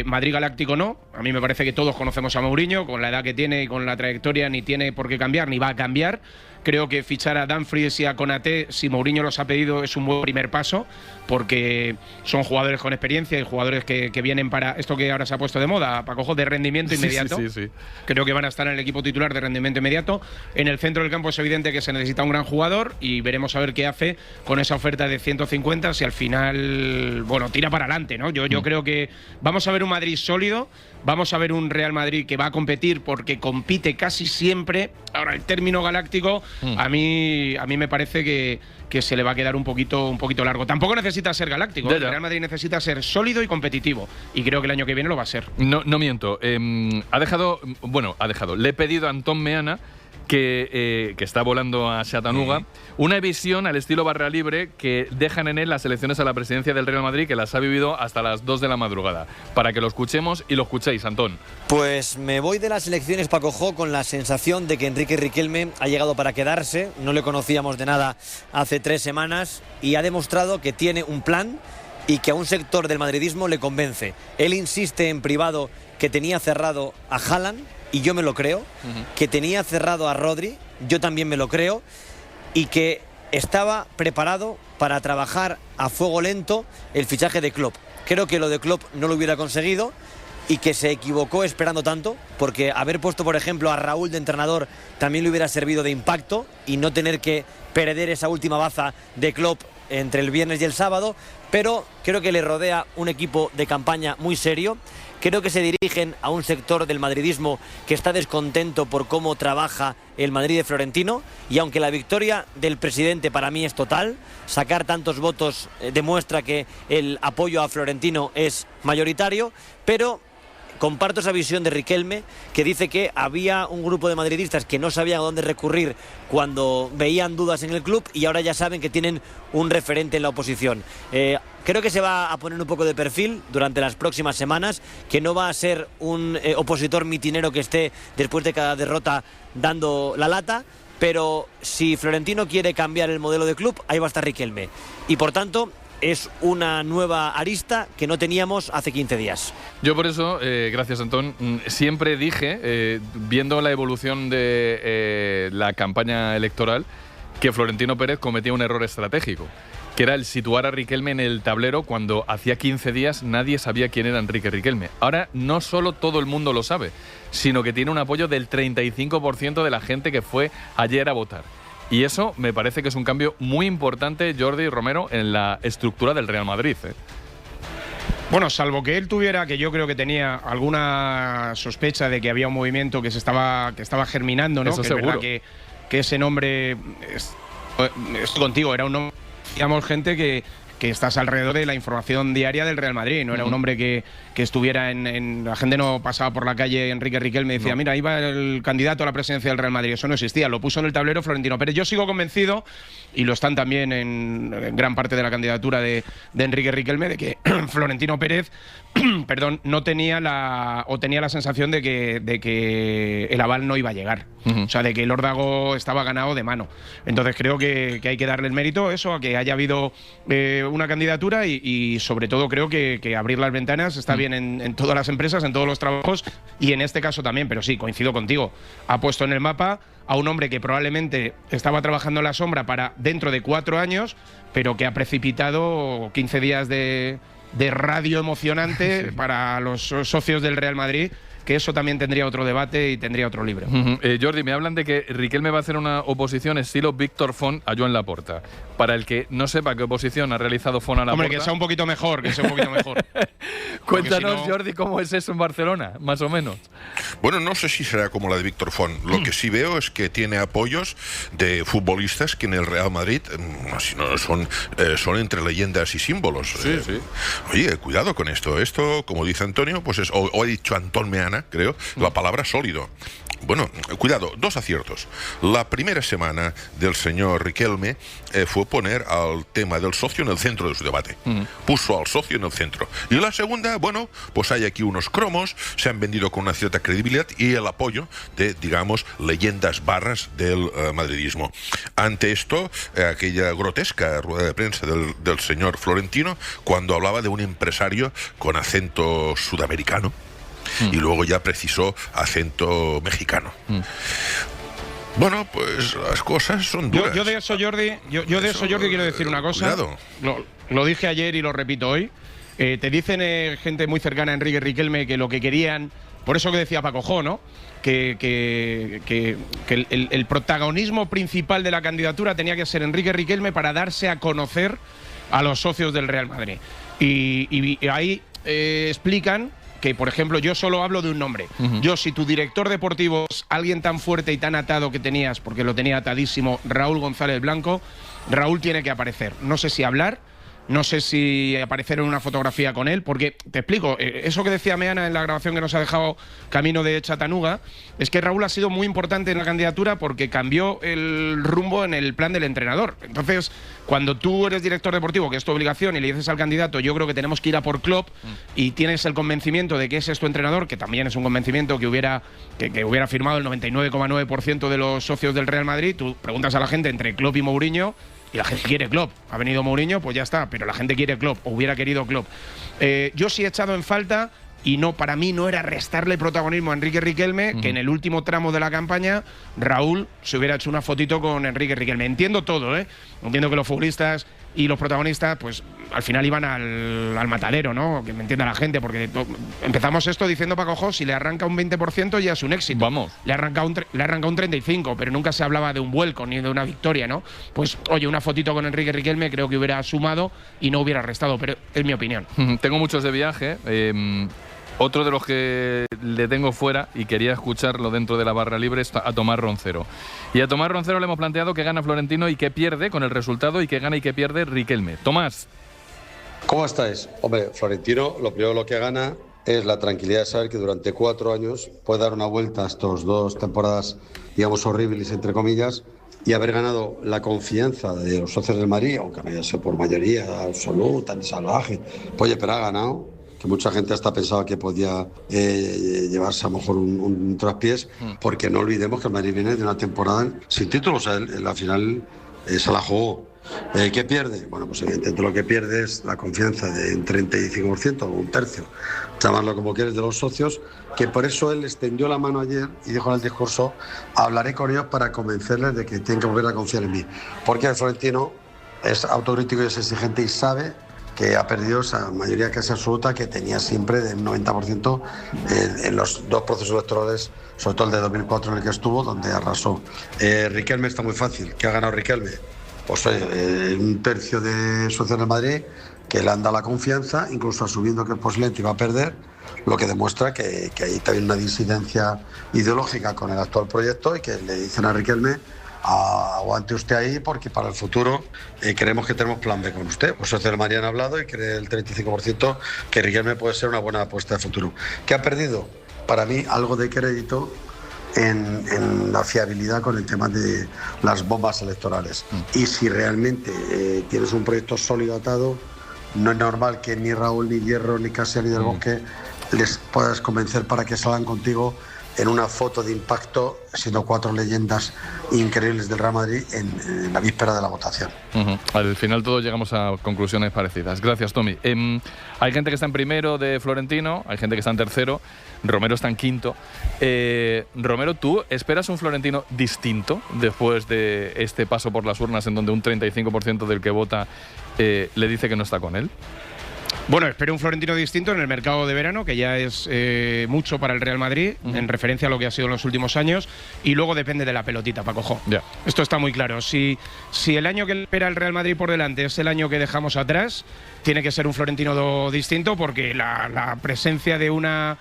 [SPEAKER 13] Madrid galáctico no. A mí me parece que todos conocemos a Mourinho, con la edad que tiene y con la trayectoria, ni tiene por qué cambiar, ni va a cambiar. Creo que fichar a Dumfries y a Konaté, si Mourinho los ha pedido, es un buen primer paso, porque son jugadores con experiencia y jugadores que vienen para esto que ahora se ha puesto de moda, Paco, de rendimiento inmediato.
[SPEAKER 2] Sí.
[SPEAKER 13] Creo que van a estar en el equipo titular de rendimiento inmediato. En el centro del campo es evidente que se necesita un gran jugador, y veremos a ver qué hace con esa oferta de 150, si al final, tira para adelante, ¿no? Yo creo que vamos a ver un Madrid sólido, vamos a ver un Real Madrid que va a competir porque compite casi siempre. Ahora, el término galáctico a mí me parece que se le va a quedar un poquito largo. Tampoco necesita ser galáctico. El Real Madrid necesita ser sólido y competitivo, y creo que el año que viene lo va a ser.
[SPEAKER 2] No miento. Ha dejado. Le he pedido a Antón Meana, que está volando a Chattanooga, una visión al estilo barra libre que dejan en él las elecciones a la presidencia del Real Madrid, que las ha vivido hasta las 2 de la madrugada. Para que lo escuchemos y lo escuchéis, Antón.
[SPEAKER 10] Pues me voy de las elecciones, Paco Jo, con la sensación de que Enrique Riquelme ha llegado para quedarse. No le conocíamos de nada hace 3 semanas y ha demostrado que tiene un plan y que a un sector del madridismo le convence. Él insiste en privado que tenía cerrado a Haaland, y yo me lo creo, que tenía cerrado a Rodri, yo también me lo creo, y que estaba preparado para trabajar a fuego lento el fichaje de Klopp. Creo que lo de Klopp no lo hubiera conseguido, y que se equivocó esperando tanto, porque haber puesto, por ejemplo, a Raúl de entrenador también le hubiera servido de impacto, y no tener que perder esa última baza de Klopp entre el viernes y el sábado. Pero creo que le rodea un equipo de campaña muy serio. Creo que se dirigen a un sector del madridismo que está descontento por cómo trabaja el Madrid de Florentino, y aunque la victoria del presidente para mí es total, sacar tantos votos demuestra que el apoyo a Florentino es mayoritario, pero comparto esa visión de Riquelme, que dice que había un grupo de madridistas que no sabían a dónde recurrir cuando veían dudas en el club, y ahora ya saben que tienen un referente en la oposición. Creo que se va a poner un poco de perfil durante las próximas semanas, que no va a ser un opositor mitinero que esté después de cada derrota dando la lata, pero si Florentino quiere cambiar el modelo de club, ahí va a estar Riquelme. Y por tanto, es una nueva arista que no teníamos hace 15 días.
[SPEAKER 2] Yo por eso, gracias Antón, siempre dije, viendo la evolución de la campaña electoral, que Florentino Pérez cometía un error estratégico, que era el situar a Riquelme en el tablero cuando hacía 15 días nadie sabía quién era Enrique Riquelme. Ahora no solo todo el mundo lo sabe, sino que tiene un apoyo del 35% de la gente que fue ayer a votar. Y eso me parece que es un cambio muy importante, Jordi Romero, en la estructura del Real Madrid.
[SPEAKER 13] Bueno, salvo que él tuviera, que yo creo que tenía alguna sospecha de que había un movimiento que estaba germinando, ¿no?
[SPEAKER 2] Eso
[SPEAKER 13] que
[SPEAKER 2] seguro.
[SPEAKER 13] Es verdad que ese nombre, estoy contigo, era un nombre, digamos, gente que estás alrededor de la información diaria del Real Madrid. No era un hombre que estuviera en... La gente no pasaba por la calle Enrique Riquelme y decía, mira, ahí va el candidato a la presidencia del Real Madrid. Eso no existía. Lo puso en el tablero Florentino Pérez. Yo sigo convencido, y lo están también en gran parte de la candidatura de Enrique Riquelme, de que Florentino Pérez no tenía la sensación de que el aval no iba a llegar. O sea, de que el órdago estaba ganado de mano. Entonces creo que hay que darle el mérito, eso, a que haya habido una candidatura y sobre todo creo que abrir las ventanas está bien en todas las empresas, en todos los trabajos y en este caso también, pero sí, coincido contigo. Ha puesto en el mapa a un hombre que probablemente estaba trabajando en la sombra para dentro de 4 años, pero que ha precipitado 15 días de radio emocionante para los socios del Real Madrid, que eso también tendría otro debate y tendría otro libro.
[SPEAKER 2] Jordi, me hablan de que Riquelme va a hacer una oposición estilo Víctor Font a Joan Laporta. Para el que no sepa qué oposición ha realizado Font a Laporta...
[SPEAKER 13] Hombre, que sea un poquito mejor,
[SPEAKER 2] Cuéntanos, si no... Jordi, cómo es eso en Barcelona, más o menos.
[SPEAKER 1] Bueno, no sé si será como la de Víctor Font. Lo que sí veo es que tiene apoyos de futbolistas que en el Real Madrid son entre leyendas y símbolos.
[SPEAKER 2] Sí.
[SPEAKER 1] Oye, cuidado con esto. Esto, como dice Antonio, pues es, o ha dicho Antón Meana, creo, la palabra sólido. Bueno, cuidado, 2 aciertos. La primera semana del señor Riquelme fue poner al tema del socio en el centro de su debate. Puso al socio en el centro. Y la segunda, bueno, pues hay aquí unos cromos, se han vendido con una cierta credibilidad y el apoyo de, digamos, leyendas barras del madridismo. Ante esto, aquella grotesca rueda de prensa del señor Florentino, cuando hablaba de un empresario con acento sudamericano, y luego ya precisó acento mexicano. Bueno, pues las cosas son duras.
[SPEAKER 13] Yo de eso, Jordi, Jordi, quiero decir una cosa.
[SPEAKER 1] Cuidado.
[SPEAKER 13] Lo dije ayer y lo repito hoy. Te dicen gente muy cercana a Enrique Riquelme que lo que querían, por eso que decía Paco Jo, ¿no? Que el protagonismo principal de la candidatura tenía que ser Enrique Riquelme para darse a conocer a los socios del Real Madrid. Y ahí explican que, por ejemplo, yo solo hablo de un nombre. Yo, si tu director deportivo es alguien tan fuerte y tan atado que tenías, porque lo tenía atadísimo, Raúl González Blanco, Raúl tiene que aparecer. No sé si hablar, no sé si aparecer en una fotografía con él, porque, te explico, eso que decía Meana en la grabación que nos ha dejado camino de Chattanooga, es que Raúl ha sido muy importante en la candidatura porque cambió el rumbo en el plan del entrenador. Entonces, cuando tú eres director deportivo, que es tu obligación, y le dices al candidato, yo creo que tenemos que ir a por Klopp, y tienes el convencimiento de que ese es tu entrenador, que también es un convencimiento que hubiera firmado el 99,9% de los socios del Real Madrid, tú preguntas a la gente entre Klopp y Mourinho, y la gente quiere Klopp. Ha venido Mourinho, pues ya está, pero la gente quiere Klopp, o hubiera querido Klopp. Yo sí he echado en falta, y no, para mí no era restarle protagonismo a Enrique Riquelme, que en el último tramo de la campaña Raúl se hubiera hecho una fotito con Enrique Riquelme. Entiendo todo, entiendo que los futbolistas y los protagonistas, pues al final iban al matadero, ¿no? Que me entienda la gente, porque empezamos esto diciendo Paco Jo, si le arranca un 20% ya es un éxito.
[SPEAKER 2] Vamos.
[SPEAKER 13] Le arranca un 35%, pero nunca se hablaba de un vuelco ni de una victoria, ¿no? Pues, oye, una fotito con Enrique Riquelme creo que hubiera sumado y no hubiera restado, pero es mi opinión.
[SPEAKER 2] Tengo muchos de viaje. Otro de los que le tengo fuera y quería escucharlo dentro de la barra libre es a Tomás Roncero. Y a Tomás Roncero le hemos planteado que gana Florentino y que pierde con el resultado, y que gana y que pierde Riquelme. Tomás.
[SPEAKER 3] ¿Cómo estáis? Hombre, Florentino lo primero lo que gana es la tranquilidad de saber que durante 4 años puede dar una vuelta a estos 2 temporadas, digamos, horribles, entre comillas, y haber ganado la confianza de los socios del Madrid, aunque no haya sido por mayoría absoluta ni salvaje. Oye, pero ha ganado, que mucha gente hasta pensaba que podía llevarse a lo mejor un traspiés, porque no olvidemos que el Madrid viene de una temporada sin títulos. O sea, en la final se la jugó. ¿Qué pierde? Bueno, pues evidentemente lo que pierde es la confianza de un 35%, o un tercio, llamarlo como quieres, de los socios, que por eso él extendió la mano ayer y dijo en el discurso, hablaré con ellos para convencerles de que tienen que volver a confiar en mí. Porque el Florentino es autocrítico y es exigente y sabe que ha perdido esa mayoría casi absoluta que tenía siempre del 90% en los 2 procesos electorales, sobre todo el de 2004 en el que estuvo, donde arrasó. Riquelme está muy fácil. ¿Qué ha ganado Riquelme? Pues un tercio de socios del Madrid que le han dado la confianza, incluso asumiendo que el posiblemente iba a perder, lo que demuestra que hay también una disidencia ideológica con el actual proyecto y que le dicen a Riquelme, aguante usted ahí porque para el futuro creemos que tenemos plan B con usted. Pues socios del Madrid han hablado y cree el 35% que Riquelme puede ser una buena apuesta de futuro. ¿Qué ha perdido? Para mí algo de crédito en la fiabilidad con el tema de las bombas electorales. Y si realmente tienes un proyecto sólido atado, no es normal que ni Raúl, ni Hierro, ni Casia, ni Del Bosque les puedas convencer para que salgan contigo en una foto de impacto, siendo 4 leyendas increíbles del Real Madrid en la víspera de la votación.
[SPEAKER 2] Al final todos llegamos a conclusiones parecidas. Gracias, Tommy. Hay gente que está en primero de Florentino, hay gente que está en tercero, Romero está en quinto. Romero, ¿tú esperas un Florentino distinto después de este paso por las urnas en donde un 35% del que vota le dice que no está con él?
[SPEAKER 13] Bueno, espero un Florentino distinto en el mercado de verano, que ya es mucho para el Real Madrid, en referencia a lo que ha sido en los últimos años, y luego depende de la pelotita, Paco. Esto está muy claro. Si el año que espera el Real Madrid por delante es el año que dejamos atrás, tiene que ser un Florentino distinto, porque la presencia de una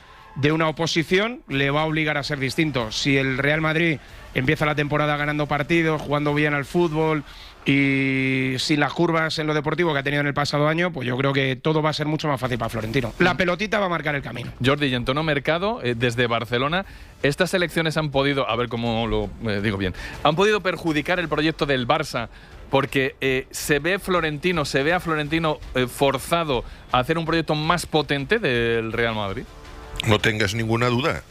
[SPEAKER 13] oposición le va a obligar a ser distinto. Si el Real Madrid empieza la temporada ganando partidos, jugando bien al fútbol y sin las curvas en lo deportivo que ha tenido en el pasado año, pues yo creo que todo va a ser mucho más fácil para Florentino. La pelotita va a marcar el camino.
[SPEAKER 2] Jordi, y en tono mercado, desde Barcelona, estas elecciones han podido, a ver cómo lo digo bien, han podido perjudicar el proyecto del Barça, porque se ve a Florentino forzado a hacer un proyecto más potente del Real Madrid.
[SPEAKER 1] No tengas ninguna duda.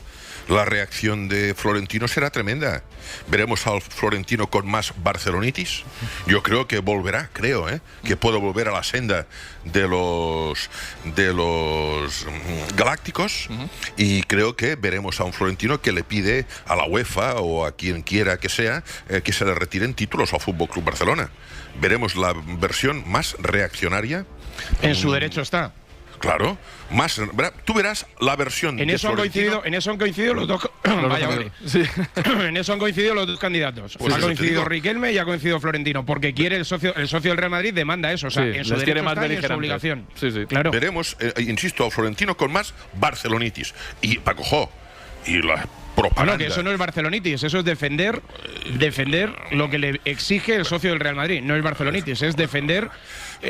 [SPEAKER 1] La reacción de Florentino será tremenda. Veremos al Florentino con más barcelonitis. Yo creo que volverá, que puede volver a la senda de los galácticos, y creo que veremos a un Florentino que le pide a la UEFA o a quien quiera que sea que se le retiren títulos al Fútbol Club Barcelona. Veremos la versión más reaccionaria.
[SPEAKER 13] En su derecho está.
[SPEAKER 1] Claro, más. Tú verás la versión
[SPEAKER 13] en eso han coincidido los dos. En eso han coincidido los dos candidatos. Pues ha coincidido Riquelme y ha coincidido Florentino, porque quiere el socio del Real Madrid demanda eso. O sea, en su derecho está y en su obligación.
[SPEAKER 1] Claro. Veremos, insisto, al Florentino con más barcelonitis. Y Paco, y la propaganda.
[SPEAKER 13] No, que eso no es barcelonitis, eso es defender lo que le exige el socio del Real Madrid. No es barcelonitis, es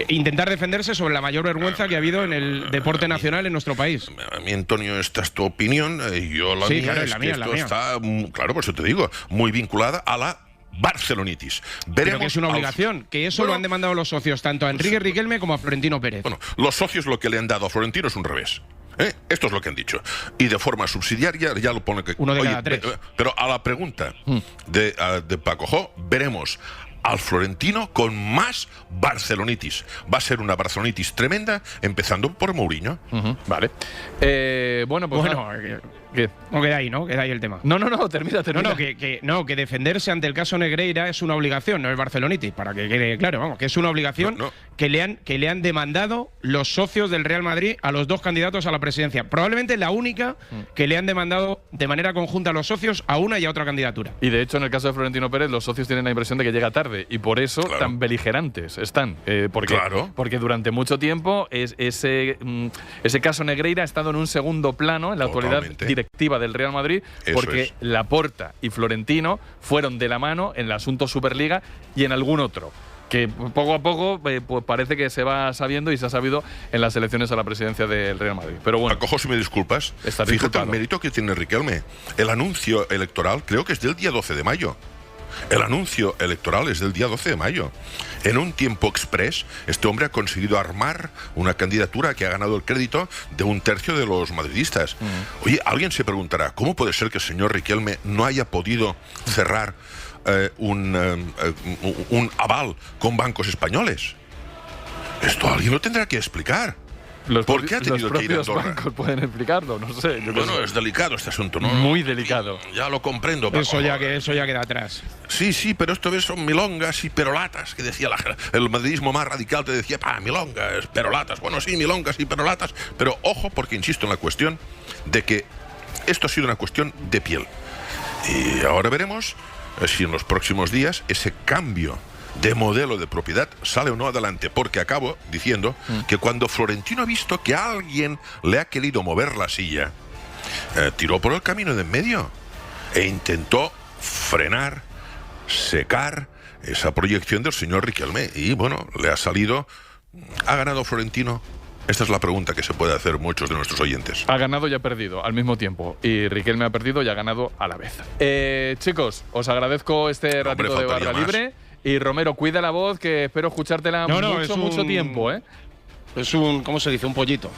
[SPEAKER 13] intentar defenderse sobre la mayor vergüenza que ha habido en el deporte nacional en nuestro país.
[SPEAKER 1] A mí, Antonio, esta es tu opinión, yo la mía
[SPEAKER 13] claro,
[SPEAKER 1] es
[SPEAKER 13] la
[SPEAKER 1] que
[SPEAKER 13] mía,
[SPEAKER 1] esto está, claro, por eso te digo, muy vinculada a la barcelonitis.
[SPEAKER 13] Pero que es una obligación, que eso lo han demandado los socios, tanto a Enrique Riquelme como a Florentino Pérez.
[SPEAKER 1] Bueno, los socios lo que le han dado a Florentino es un revés. Esto es lo que han dicho. Y de forma subsidiaria ya lo pone que...
[SPEAKER 13] Uno de cada tres.
[SPEAKER 1] Pero a la pregunta de Paco, veremos al Florentino con más barcelonitis. Va a ser una barcelonitis tremenda, empezando por Mourinho.
[SPEAKER 2] Vale. Bueno, pues...
[SPEAKER 13] ¿Qué? No queda ahí, ¿no? Queda ahí el tema.
[SPEAKER 2] No, termina.
[SPEAKER 13] Que defenderse ante el caso Negreira es una obligación, no es barcelonitis, para que quede claro, vamos, que es una obligación que le han demandado los socios del Real Madrid a los dos candidatos a la presidencia. Probablemente la única que le han demandado de manera conjunta a los socios a una y a otra candidatura.
[SPEAKER 2] Y de hecho, en el caso de Florentino Pérez, los socios tienen la impresión de que llega tarde, y por eso tan beligerantes están. Porque durante mucho tiempo ese caso Negreira ha estado en un segundo plano en la actualidad directiva del Real Madrid, porque Laporta y Florentino fueron de la mano en el asunto Superliga y en algún otro, que poco a poco pues parece que se va sabiendo y se ha sabido en las elecciones a la presidencia del Real Madrid. Pero bueno,
[SPEAKER 1] Paco, si me disculpas, fíjate el mérito que tiene Riquelme. El anuncio electoral creo que es del día 12 de mayo. El anuncio electoral es del día 12 de mayo. En un tiempo express, este hombre ha conseguido armar una candidatura que ha ganado el crédito de un tercio de los madridistas. Oye, alguien se preguntará, ¿cómo puede ser que el señor Riquelme no haya podido cerrar un aval con bancos españoles? Esto alguien lo tendrá que explicar. ¿Por qué ha tenido que ir a Andorra?
[SPEAKER 2] Los bancos pueden explicarlo, no sé.
[SPEAKER 1] Bueno, es delicado este asunto, ¿no?
[SPEAKER 2] Muy delicado.
[SPEAKER 1] Ya lo comprendo, Paco.
[SPEAKER 13] Eso ya queda atrás.
[SPEAKER 1] Sí, pero esto son milongas y perolatas, que decía el madridismo más radical, te decía, milongas, perolatas. Bueno, sí, milongas y perolatas, pero ojo, porque insisto en la cuestión de que esto ha sido una cuestión de piel. Y ahora veremos si en los próximos días ese cambio de modelo de propiedad sale o no adelante, porque acabo diciendo que cuando Florentino ha visto que alguien le ha querido mover la silla, tiró por el camino de en medio e intentó frenar, secar esa proyección del señor Riquelme, y bueno, le ha salido. ¿Ha ganado Florentino? Esta es la pregunta que se puede hacer muchos de nuestros oyentes.
[SPEAKER 2] Ha ganado y ha perdido al mismo tiempo. Y Riquelme ha perdido y ha ganado a la vez. Chicos, os agradezco este ratito de barra libre. Y Romero, cuida la voz, que espero escuchártela mucho tiempo, ¿eh?
[SPEAKER 13] Es un, ¿cómo se dice? Un pollito.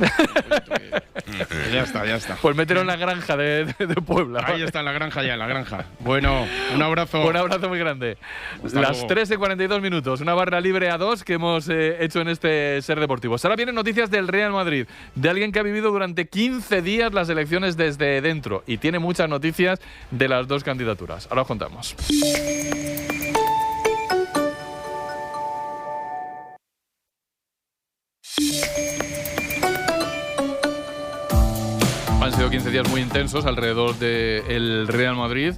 [SPEAKER 13] Ya está.
[SPEAKER 2] Pues mételo en la granja de Puebla.
[SPEAKER 13] Ahí está, en la granja ya, en la granja. Bueno, un abrazo.
[SPEAKER 2] Un abrazo muy grande.
[SPEAKER 13] Hasta
[SPEAKER 2] Las
[SPEAKER 13] luego.
[SPEAKER 2] 3:42 minutos, una barra libre a 2 que hemos hecho en este Ser Deportivos. Ahora vienen noticias del Real Madrid, de alguien que ha vivido durante 15 días las elecciones desde dentro y tiene muchas noticias de las dos candidaturas. Ahora os contamos. Han sido 15 días muy intensos alrededor del Real Madrid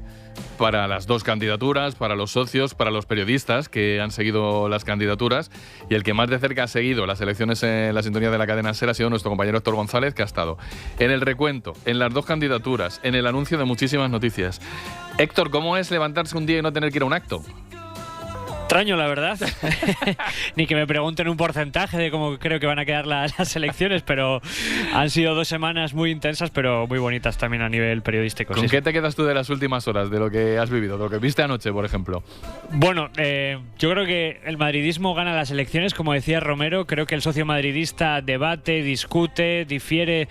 [SPEAKER 2] para las dos candidaturas, para los socios, para los periodistas que han seguido las candidaturas, y el que más de cerca ha seguido las elecciones en la sintonía de la cadena SER ha sido nuestro compañero Héctor González, que ha estado en el recuento, en las dos candidaturas, en el anuncio de muchísimas noticias. Héctor, ¿cómo es levantarse un día y no tener que ir a un acto?
[SPEAKER 9] Extraño, la verdad. Ni que me pregunten un porcentaje de cómo creo que van a quedar las elecciones, pero han sido 2 semanas muy intensas, pero muy bonitas también a nivel periodístico.
[SPEAKER 2] ¿Con qué te quedas tú de las últimas horas, de lo que has vivido, de lo que viste anoche, por ejemplo?
[SPEAKER 9] Bueno, yo creo que el madridismo gana las elecciones, como decía Romero. Creo que el socio madridista debate, discute, difiere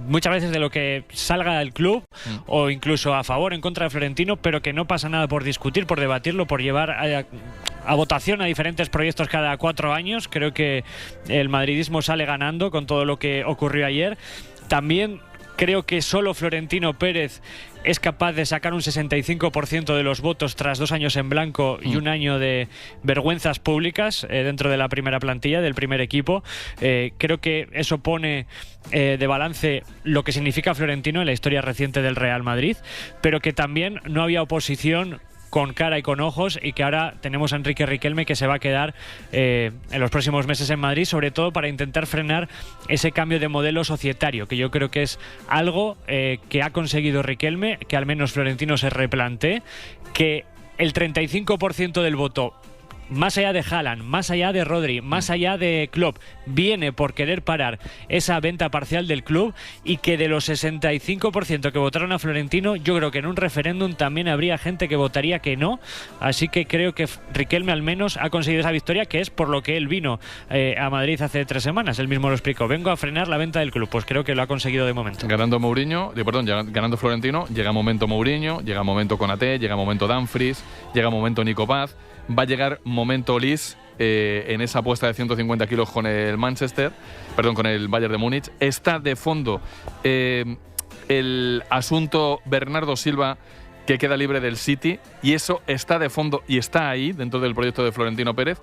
[SPEAKER 9] muchas veces de lo que salga del club, o incluso a favor, en contra de Florentino, pero que no pasa nada por discutir, por debatirlo, por llevar a votación a diferentes proyectos cada 4 años. Creo que el madridismo sale ganando con todo lo que ocurrió ayer. También creo que solo Florentino Pérez es capaz de sacar un 65% de los votos tras 2 años en blanco y un año de vergüenzas públicas dentro de la primera plantilla, del primer equipo. Creo que eso pone de balance lo que significa Florentino en la historia reciente del Real Madrid, pero que también no había oposición con cara y con ojos, y que ahora tenemos a Enrique Riquelme, que se va a quedar en los próximos meses en Madrid, sobre todo para intentar frenar ese cambio de modelo societario, que yo creo que es algo que ha conseguido Riquelme, que al menos Florentino se replantee, que el 35% del voto, más allá de Haaland, más allá de Rodri, más allá de Klopp, viene por querer parar esa venta parcial del club, y que de los 65% que votaron a Florentino, yo creo que en un referéndum también habría gente que votaría que no. Así que creo que Riquelme al menos ha conseguido esa victoria, que es por lo que él vino a Madrid hace 3 semanas. Él mismo lo explicó: vengo a frenar la venta del club. Pues creo que lo ha conseguido de momento.
[SPEAKER 2] Ganando Florentino, llega momento Mourinho, llega momento Konaté, llega momento Dumfries, llega momento Nico Paz. Va a llegar momento Lis en esa apuesta de 150 kilos con el con el Bayern de Múnich. Está de fondo el asunto Bernardo Silva, que queda libre del City, y eso está de fondo y está ahí dentro del proyecto de Florentino Pérez.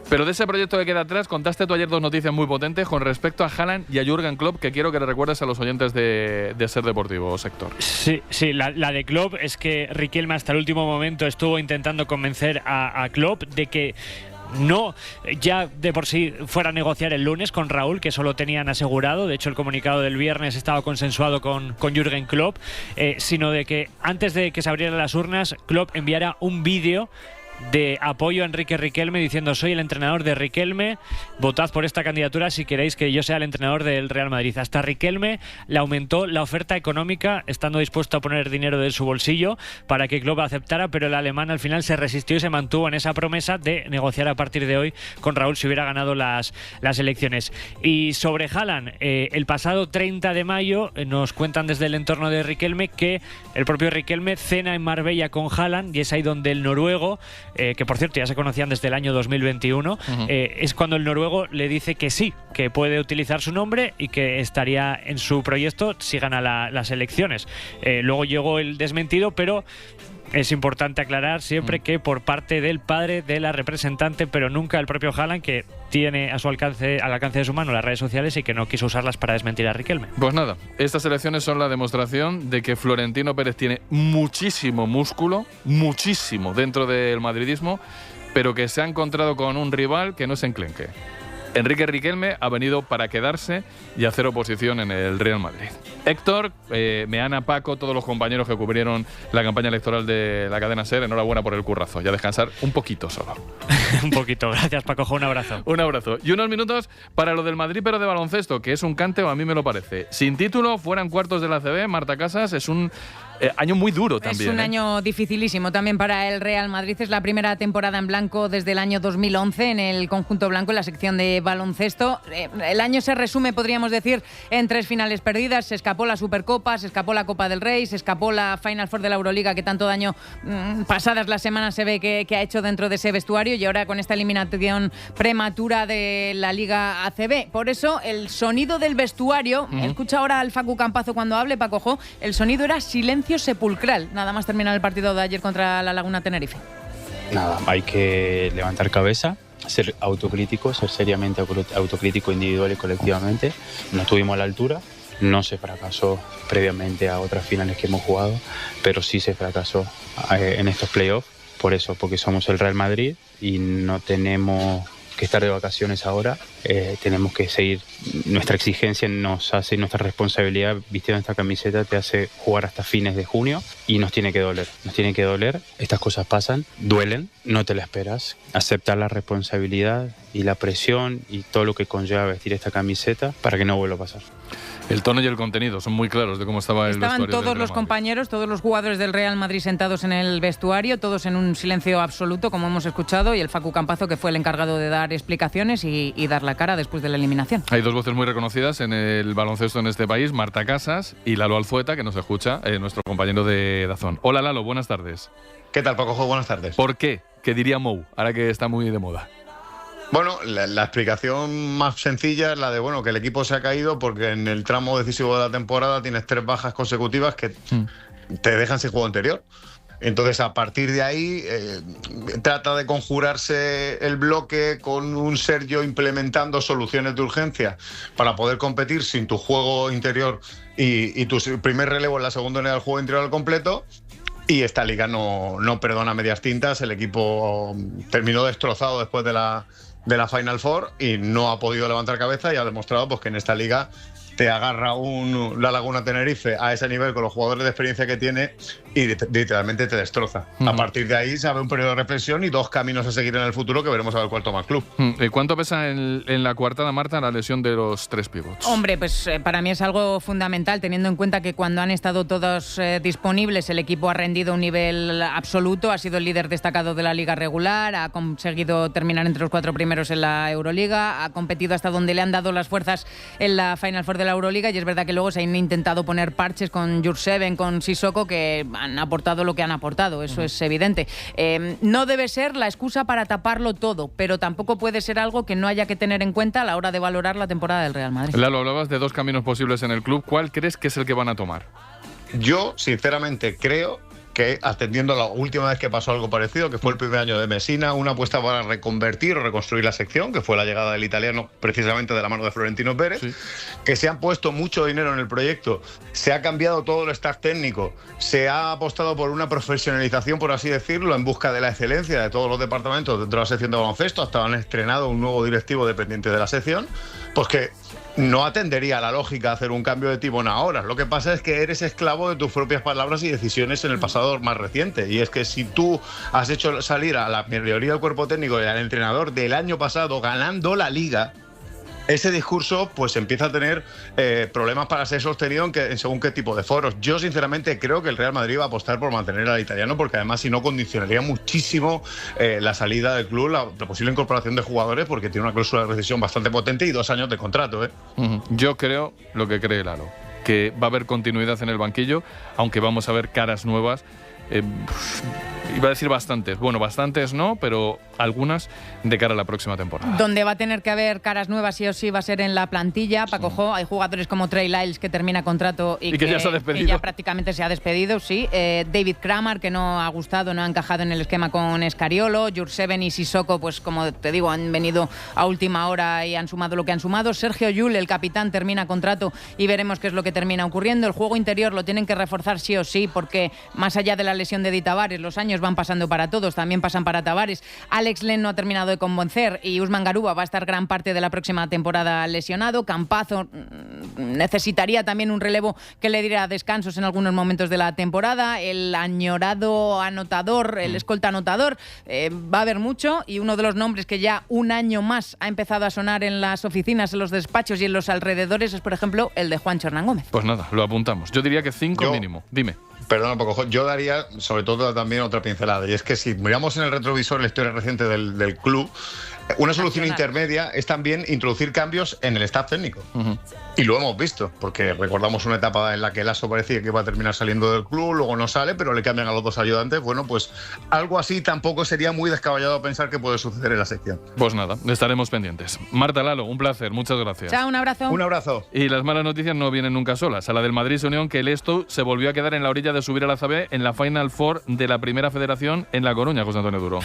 [SPEAKER 2] Pero de ese proyecto que queda atrás, contaste tú ayer 2 noticias muy potentes con respecto a Haaland y a Jürgen Klopp, que quiero que le recuerdes a los oyentes de Ser Deportivo, Héctor.
[SPEAKER 9] Sí, la de Klopp es que Riquelme hasta el último momento estuvo intentando convencer a Klopp de que no ya de por sí fuera a negociar el lunes con Raúl, que eso lo tenían asegurado. De hecho, el comunicado del viernes estaba consensuado con Jürgen Klopp, sino de que antes de que se abrieran las urnas, Klopp enviara un vídeo de apoyo a Enrique Riquelme diciendo: soy el entrenador de Riquelme, votad por esta candidatura si queréis que yo sea el entrenador del Real Madrid. Hasta Riquelme le aumentó la oferta económica, estando dispuesto a poner dinero de su bolsillo para que Klopp aceptara, pero el alemán al final se resistió y se mantuvo en esa promesa de negociar a partir de hoy con Raúl si hubiera ganado las elecciones. Y sobre Haaland, el pasado 30 de mayo nos cuentan desde el entorno de Riquelme que el propio Riquelme cena en Marbella con Haaland, y es ahí donde el noruego, que por cierto ya se conocían desde el año 2021, es cuando el noruego le dice que sí, que puede utilizar su nombre y que estaría en su proyecto si gana las elecciones. Luego llegó el desmentido, pero es importante aclarar siempre que por parte del padre de la representante, pero nunca el propio Haaland, que tiene al alcance de su mano las redes sociales y que no quiso usarlas para desmentir a Riquelme.
[SPEAKER 2] Pues nada, estas elecciones son la demostración de que Florentino Pérez tiene muchísimo músculo, muchísimo dentro del madridismo, pero que se ha encontrado con un rival que no se enclenque. Enrique Riquelme ha venido para quedarse y hacer oposición en el Real Madrid. Héctor, Meana, Paco, todos los compañeros que cubrieron la campaña electoral de la cadena SER, enhorabuena por el currazo. Ya descansar un poquito solo.
[SPEAKER 9] Un poquito. Gracias, Paco. Un abrazo.
[SPEAKER 2] Un abrazo. Y unos minutos para lo del Madrid, pero de baloncesto, que es un cante, o a mí me lo parece. Sin título, fuera en cuartos de la ACB, Marta Casas, es un Año muy duro también.
[SPEAKER 23] Es un año dificilísimo también para el Real Madrid. Es la primera temporada en blanco desde el año 2011 en el conjunto blanco, en la sección de baloncesto. El año se resume, podríamos decir, en 3 finales perdidas. Se escapó la Supercopa, se escapó la Copa del Rey, se escapó la Final Four de la Euroliga, que tanto daño pasadas las semanas se ve que ha hecho dentro de ese vestuario, y ahora con esta eliminación prematura de la Liga ACB. Por eso el sonido del vestuario, escucha ahora al Facu Campazo cuando hable, Paco Jo, el sonido era silencio sepulcral, nada más terminar el partido de ayer contra la Laguna Tenerife.
[SPEAKER 4] Nada, hay que levantar cabeza, ser autocrítico, ser seriamente autocrítico individual y colectivamente. No estuvimos a la altura, no se fracasó previamente a otras finales que hemos jugado, pero sí se fracasó en estos playoffs, por eso, porque somos el Real Madrid y no tenemos que estar de vacaciones ahora, tenemos que seguir. Nuestra exigencia nos hace, nuestra responsabilidad vistiendo esta camiseta te hace jugar hasta fines de junio y nos tiene que doler, estas cosas pasan, duelen, no te la esperas, aceptar la responsabilidad y la presión y todo lo que conlleva vestir esta camiseta para que no vuelva a pasar.
[SPEAKER 2] El tono y el contenido son muy claros de cómo estaba el vestuario.
[SPEAKER 23] Estaban todos los compañeros, todos los jugadores del Real Madrid sentados en el vestuario, todos en un silencio absoluto, como hemos escuchado, y el Facu Campazo, que fue el encargado de dar explicaciones y dar la cara después de la eliminación.
[SPEAKER 2] Hay 2 voces muy reconocidas en el baloncesto en este país, Marta Casas y Lalo Alzueta, que nos escucha, nuestro compañero de Dazón. Hola Lalo, buenas tardes.
[SPEAKER 6] ¿Qué tal, Paco? Buenas tardes.
[SPEAKER 2] ¿Por qué? ¿Qué diría Mou, ahora que está muy de moda?
[SPEAKER 6] Bueno, la explicación más sencilla es la de que el equipo se ha caído porque en el tramo decisivo de la temporada tienes 3 bajas consecutivas que te dejan sin juego anterior. Entonces, a partir de ahí, trata de conjurarse el bloque con un Sergio implementando soluciones de urgencia para poder competir sin tu juego interior y tu primer relevo en la segunda unidad del juego interior al completo. Y esta liga no perdona medias tintas. El equipo terminó destrozado después de la Final Four y no ha podido levantar cabeza y ha demostrado que en esta liga te agarra la Laguna Tenerife a ese nivel con los jugadores de experiencia que tiene y literalmente te destroza. A partir de ahí se abre un periodo de reflexión y 2 caminos a seguir en el futuro que veremos a ver cuál toma el club.
[SPEAKER 2] ¿Cuánto pesa en la coartada, Marta, la lesión de los 3 pivots?
[SPEAKER 23] Hombre, pues para mí es algo fundamental, teniendo en cuenta que cuando han estado todos disponibles el equipo ha rendido un nivel absoluto, ha sido el líder destacado de la liga regular, ha conseguido terminar entre los 4 primeros en la Euroliga, ha competido hasta donde le han dado las fuerzas en la Final Four de la Euroliga, y es verdad que luego se han intentado poner parches con Jurseven, con Sissoko, que han aportado lo que han aportado, eso es evidente. No debe ser la excusa para taparlo todo, pero tampoco puede ser algo que no haya que tener en cuenta a la hora de valorar la temporada del Real Madrid.
[SPEAKER 2] Lalo, hablabas de 2 caminos posibles en el club. ¿Cuál crees que es el que van a tomar?
[SPEAKER 6] Yo, sinceramente, creo que, atendiendo a la última vez que pasó algo parecido, que fue el primer año de Messina, una apuesta para reconvertir o reconstruir la sección, que fue la llegada del italiano precisamente de la mano de Florentino Pérez, que se han puesto mucho dinero en el proyecto, se ha cambiado todo el staff técnico, se ha apostado por una profesionalización, por así decirlo, en busca de la excelencia de todos los departamentos dentro de la sección de baloncesto. Hasta han estrenado un nuevo directivo dependiente de la sección, pues que no atendería a la lógica hacer un cambio de timón ahora. Lo que pasa es que eres esclavo de tus propias palabras y decisiones en el pasado más reciente. Y es que si tú has hecho salir a la mayoría del cuerpo técnico y al entrenador del año pasado ganando la liga, ese discurso pues empieza a tener problemas para ser sostenido en según qué tipo de foros. Yo sinceramente creo que el Real Madrid va a apostar por mantener al italiano, porque además si no condicionaría muchísimo la salida del club, la posible incorporación de jugadores, porque tiene una cláusula de rescisión bastante potente y 2 años de contrato.
[SPEAKER 2] Yo creo lo que cree Lalo, que va a haber continuidad en el banquillo, aunque vamos a ver caras nuevas. Iba a decir bastantes. Bueno, bastantes no, pero algunas de cara a la próxima temporada.
[SPEAKER 23] Donde va a tener que haber caras nuevas sí o sí va a ser en la plantilla. Paco Jo, hay jugadores como Trey Lyles que termina contrato y que
[SPEAKER 2] ya se ha despedido.
[SPEAKER 23] Que ya prácticamente se ha despedido, sí. David Kramer, que no ha gustado, no ha encajado en el esquema con Escariolo. Jurseven y Sissoko, pues como te digo, han venido a última hora y han sumado lo que han sumado. Sergio Llull, el capitán, termina contrato y veremos qué es lo que termina ocurriendo. El juego interior lo tienen que reforzar sí o sí, porque más allá de la lesión de Di Tavares, los años van pasando para todos, también pasan para Tavares. Alex Len no ha terminado de convencer y Usman Garuba va a estar gran parte de la próxima temporada lesionado. Campazo necesitaría también un relevo que le diera descansos en algunos momentos de la temporada. El añorado anotador, el escolta anotador, va a haber mucho, y uno de los nombres que ya un año más ha empezado a sonar en las oficinas, en los despachos y en los alrededores es, por ejemplo, el de Juancho Hernán Gómez.
[SPEAKER 2] Pues nada, lo apuntamos. Yo diría que 5 mínimo. Dime.
[SPEAKER 6] Perdona, Paco, yo daría sobre todo también otra pincelada, y es que si miramos en el retrovisor la historia reciente del club, una solución intermedia es también introducir cambios en el staff técnico. Y lo hemos visto, porque recordamos una etapa en la que Lasso parecía que iba a terminar saliendo del club, luego no sale, pero le cambian a los dos ayudantes. Bueno, pues algo así tampoco sería muy descabellado pensar que puede suceder en la sección.
[SPEAKER 2] Pues nada, estaremos pendientes. Marta, Lalo, un placer, muchas gracias.
[SPEAKER 23] Chao, un abrazo.
[SPEAKER 6] Un abrazo.
[SPEAKER 2] Y las malas noticias no vienen nunca solas. A la del Madrid se unió que el Esto se volvió a quedar en la orilla de subir a la ACB en la Final Four de la Primera Federación en La Coruña, José Antonio Duro.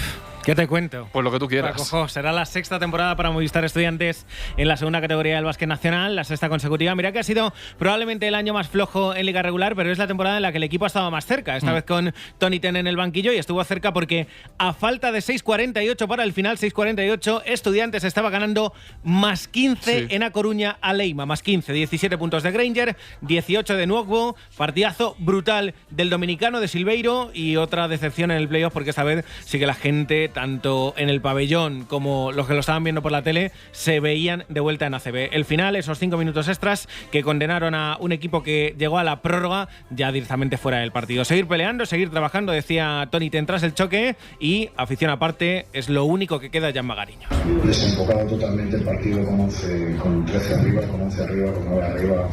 [SPEAKER 16] ¿Qué te cuento?
[SPEAKER 2] Pues lo que tú quieras.
[SPEAKER 16] Paco, será la sexta temporada para Movistar Estudiantes en la segunda categoría del básquet nacional, la sexta consecutiva. Mira que ha sido probablemente el año más flojo en liga regular, pero es la temporada en la que el equipo ha estado más cerca. Esta vez con Tony Ten en el banquillo, y estuvo cerca porque a falta de 6:48 para el final, 6:48, Estudiantes estaba ganando más 15 en A Coruña a Leima. Más 15, 17 puntos de Granger, 18 de Nuovo. Partidazo brutal del dominicano de Silveiro, y otra decepción en el playoff porque esta vez sí que la gente, tanto en el pabellón como los que lo estaban viendo por la tele, se veían de vuelta en ACB. El final, esos 5 minutos extras que condenaron a un equipo que llegó a la prórroga ya directamente fuera del partido. Seguir peleando, seguir trabajando, decía Tony Ten tras el choque, y afición aparte, es lo único que queda ya en Magariños.
[SPEAKER 5] Desenfocado totalmente el partido con 13 arriba, con 11 arriba, con 9 arriba.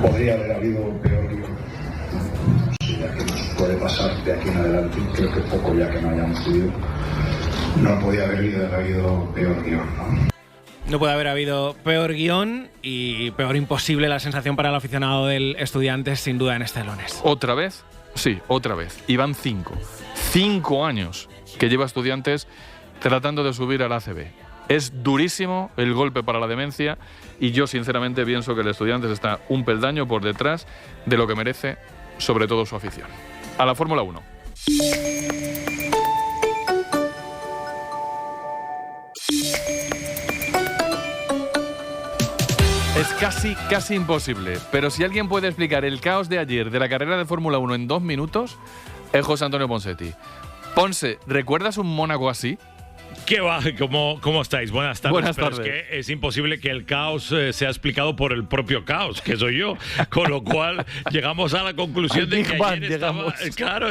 [SPEAKER 5] Podría haber habido peor guión. Sí, ya que nos puede pasar de aquí en adelante, creo que poco ya que no hayamos vivido. No podía haber habido peor guión, ¿no?
[SPEAKER 16] No puede haber habido peor guión, y peor imposible la sensación para el aficionado del Estudiantes, sin duda, en este lunes.
[SPEAKER 2] ¿Otra vez? Sí, otra vez. Y van 5. 5 años que lleva Estudiantes tratando de subir al ACB. Es durísimo el golpe para la demencia, y yo sinceramente pienso que el Estudiantes está un peldaño por detrás de lo que merece, sobre todo su afición. A la Fórmula 1. Es casi imposible, pero si alguien puede explicar el caos de ayer de la carrera de Fórmula 1 en 2 minutos, es José Antonio Ponseti. Ponce, ¿recuerdas un Mónaco así?
[SPEAKER 7] ¿Qué va? ¿Cómo estáis? Buenas tardes.
[SPEAKER 2] Buenas
[SPEAKER 7] Pero
[SPEAKER 2] tardes.
[SPEAKER 7] es que es imposible que el caos sea explicado por el propio caos, que soy yo. Con lo cual llegamos a la conclusión de que ayer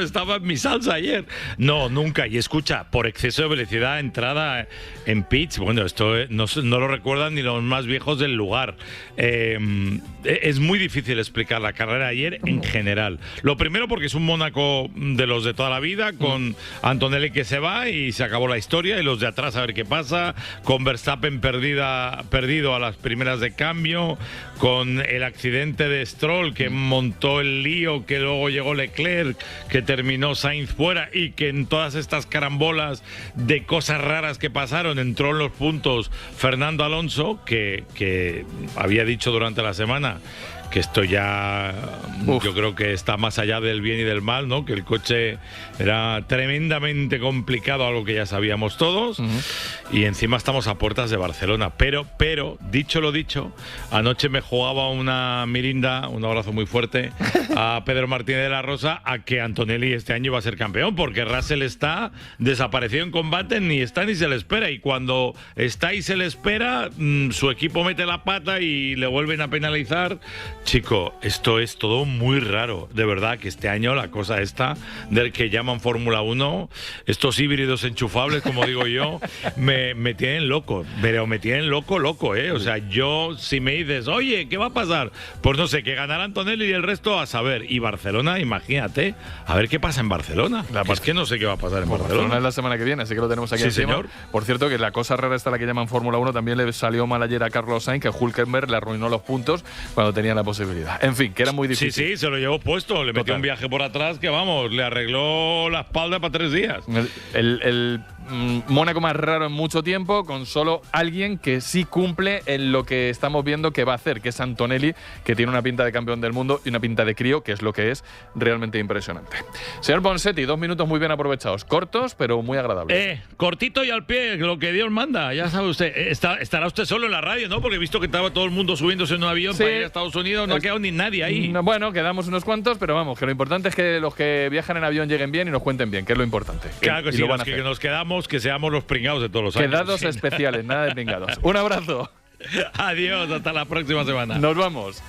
[SPEAKER 7] estaba en mi salsa ayer. No, nunca. Y escucha, por exceso de velocidad, entrada en pits. Bueno, esto no lo recuerdan ni los más viejos del lugar. Es muy difícil explicar la carrera de ayer en general. Lo primero porque es un Mónaco de los de toda la vida, con Antonelli que se va y se acabó la historia, y los de atrás a ver qué pasa, con Verstappen perdido a las primeras de cambio, con el accidente de Stroll que montó el lío, que luego llegó Leclerc, que terminó Sainz fuera, y que en todas estas carambolas de cosas raras que pasaron entró en los puntos Fernando Alonso, que había dicho durante la semana que esto ya yo creo que está más allá del bien y del mal, ¿no? Que el coche era tremendamente complicado, algo que ya sabíamos todos, y encima estamos a puertas de Barcelona. Pero, dicho lo dicho, anoche me jugaba una mirinda, un abrazo muy fuerte a Pedro Martínez de la Rosa, a que Antonelli este año iba a ser campeón, porque Russell está desaparecido en combate, ni está ni se le espera, y cuando está y se le espera, su equipo mete la pata y le vuelven a penalizar. Chico, esto es todo muy raro. De verdad que este año la cosa esta del que llaman Fórmula 1, estos híbridos enchufables, como digo yo, me tienen loco. Pero me tienen loco, ¿eh? O sea, yo, si me dices, oye, ¿qué va a pasar? Pues no sé, que ganará Antonelli y el resto a saber. Y Barcelona, imagínate, a ver qué pasa en Barcelona. Es que no sé qué va a pasar en Barcelona.
[SPEAKER 2] Es la semana que viene, así que lo tenemos aquí
[SPEAKER 7] Sí,
[SPEAKER 2] encima.
[SPEAKER 7] señor.
[SPEAKER 2] Por cierto, que la cosa rara esta, la que llaman Fórmula 1, también le salió mal ayer a Carlos Sainz, que Hülkenberg le arruinó los puntos cuando tenía la posibilidad. En fin, que era muy difícil.
[SPEAKER 7] Sí, se lo llevó puesto. Le metió un viaje por atrás que, vamos, le arregló la espalda para 3 días.
[SPEAKER 2] El Mónaco más raro en mucho tiempo, con solo alguien que sí cumple en lo que estamos viendo que va a hacer, que es Antonelli, que tiene una pinta de campeón del mundo y una pinta de crío, que es lo que es realmente impresionante. Señor Ponseti, 2 minutos muy bien aprovechados. Cortos, pero muy agradables.
[SPEAKER 7] Cortito y al pie, lo que Dios manda. Ya sabe usted. Estará usted solo en la radio, ¿no? Porque he visto que estaba todo el mundo subiéndose en un avión para ir a Estados Unidos. No ha quedado ni nadie ahí.
[SPEAKER 2] Bueno, quedamos unos cuantos, pero vamos, que lo importante es que los que viajan en avión lleguen bien y nos cuenten bien, que es lo importante.
[SPEAKER 7] Claro que
[SPEAKER 2] y
[SPEAKER 7] sí,
[SPEAKER 2] lo van
[SPEAKER 7] los
[SPEAKER 2] a
[SPEAKER 7] que
[SPEAKER 2] hacer.
[SPEAKER 7] nos quedamos, que seamos los pringados de todos los años.
[SPEAKER 2] Quedados especiales, nada de pringados. Un abrazo.
[SPEAKER 7] Adiós, hasta la próxima semana.
[SPEAKER 2] Nos vamos.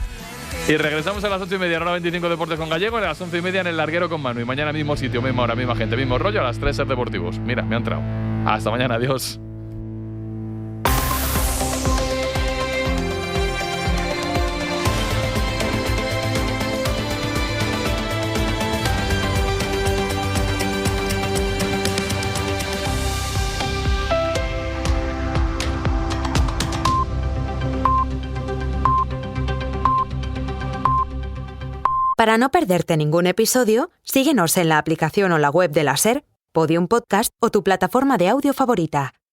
[SPEAKER 2] Y regresamos a las 8:30, ahora 25 Deportes con Gallego, y a las 11:30 en El Larguero con Manu. Y mañana mismo sitio, misma hora, misma gente, mismo rollo, a las 3 Ser Deportivos. Mira, me ha entrado. Hasta mañana, adiós.
[SPEAKER 8] Para no perderte ningún episodio, síguenos en la aplicación o la web de la SER, Podium Podcast o tu plataforma de audio favorita.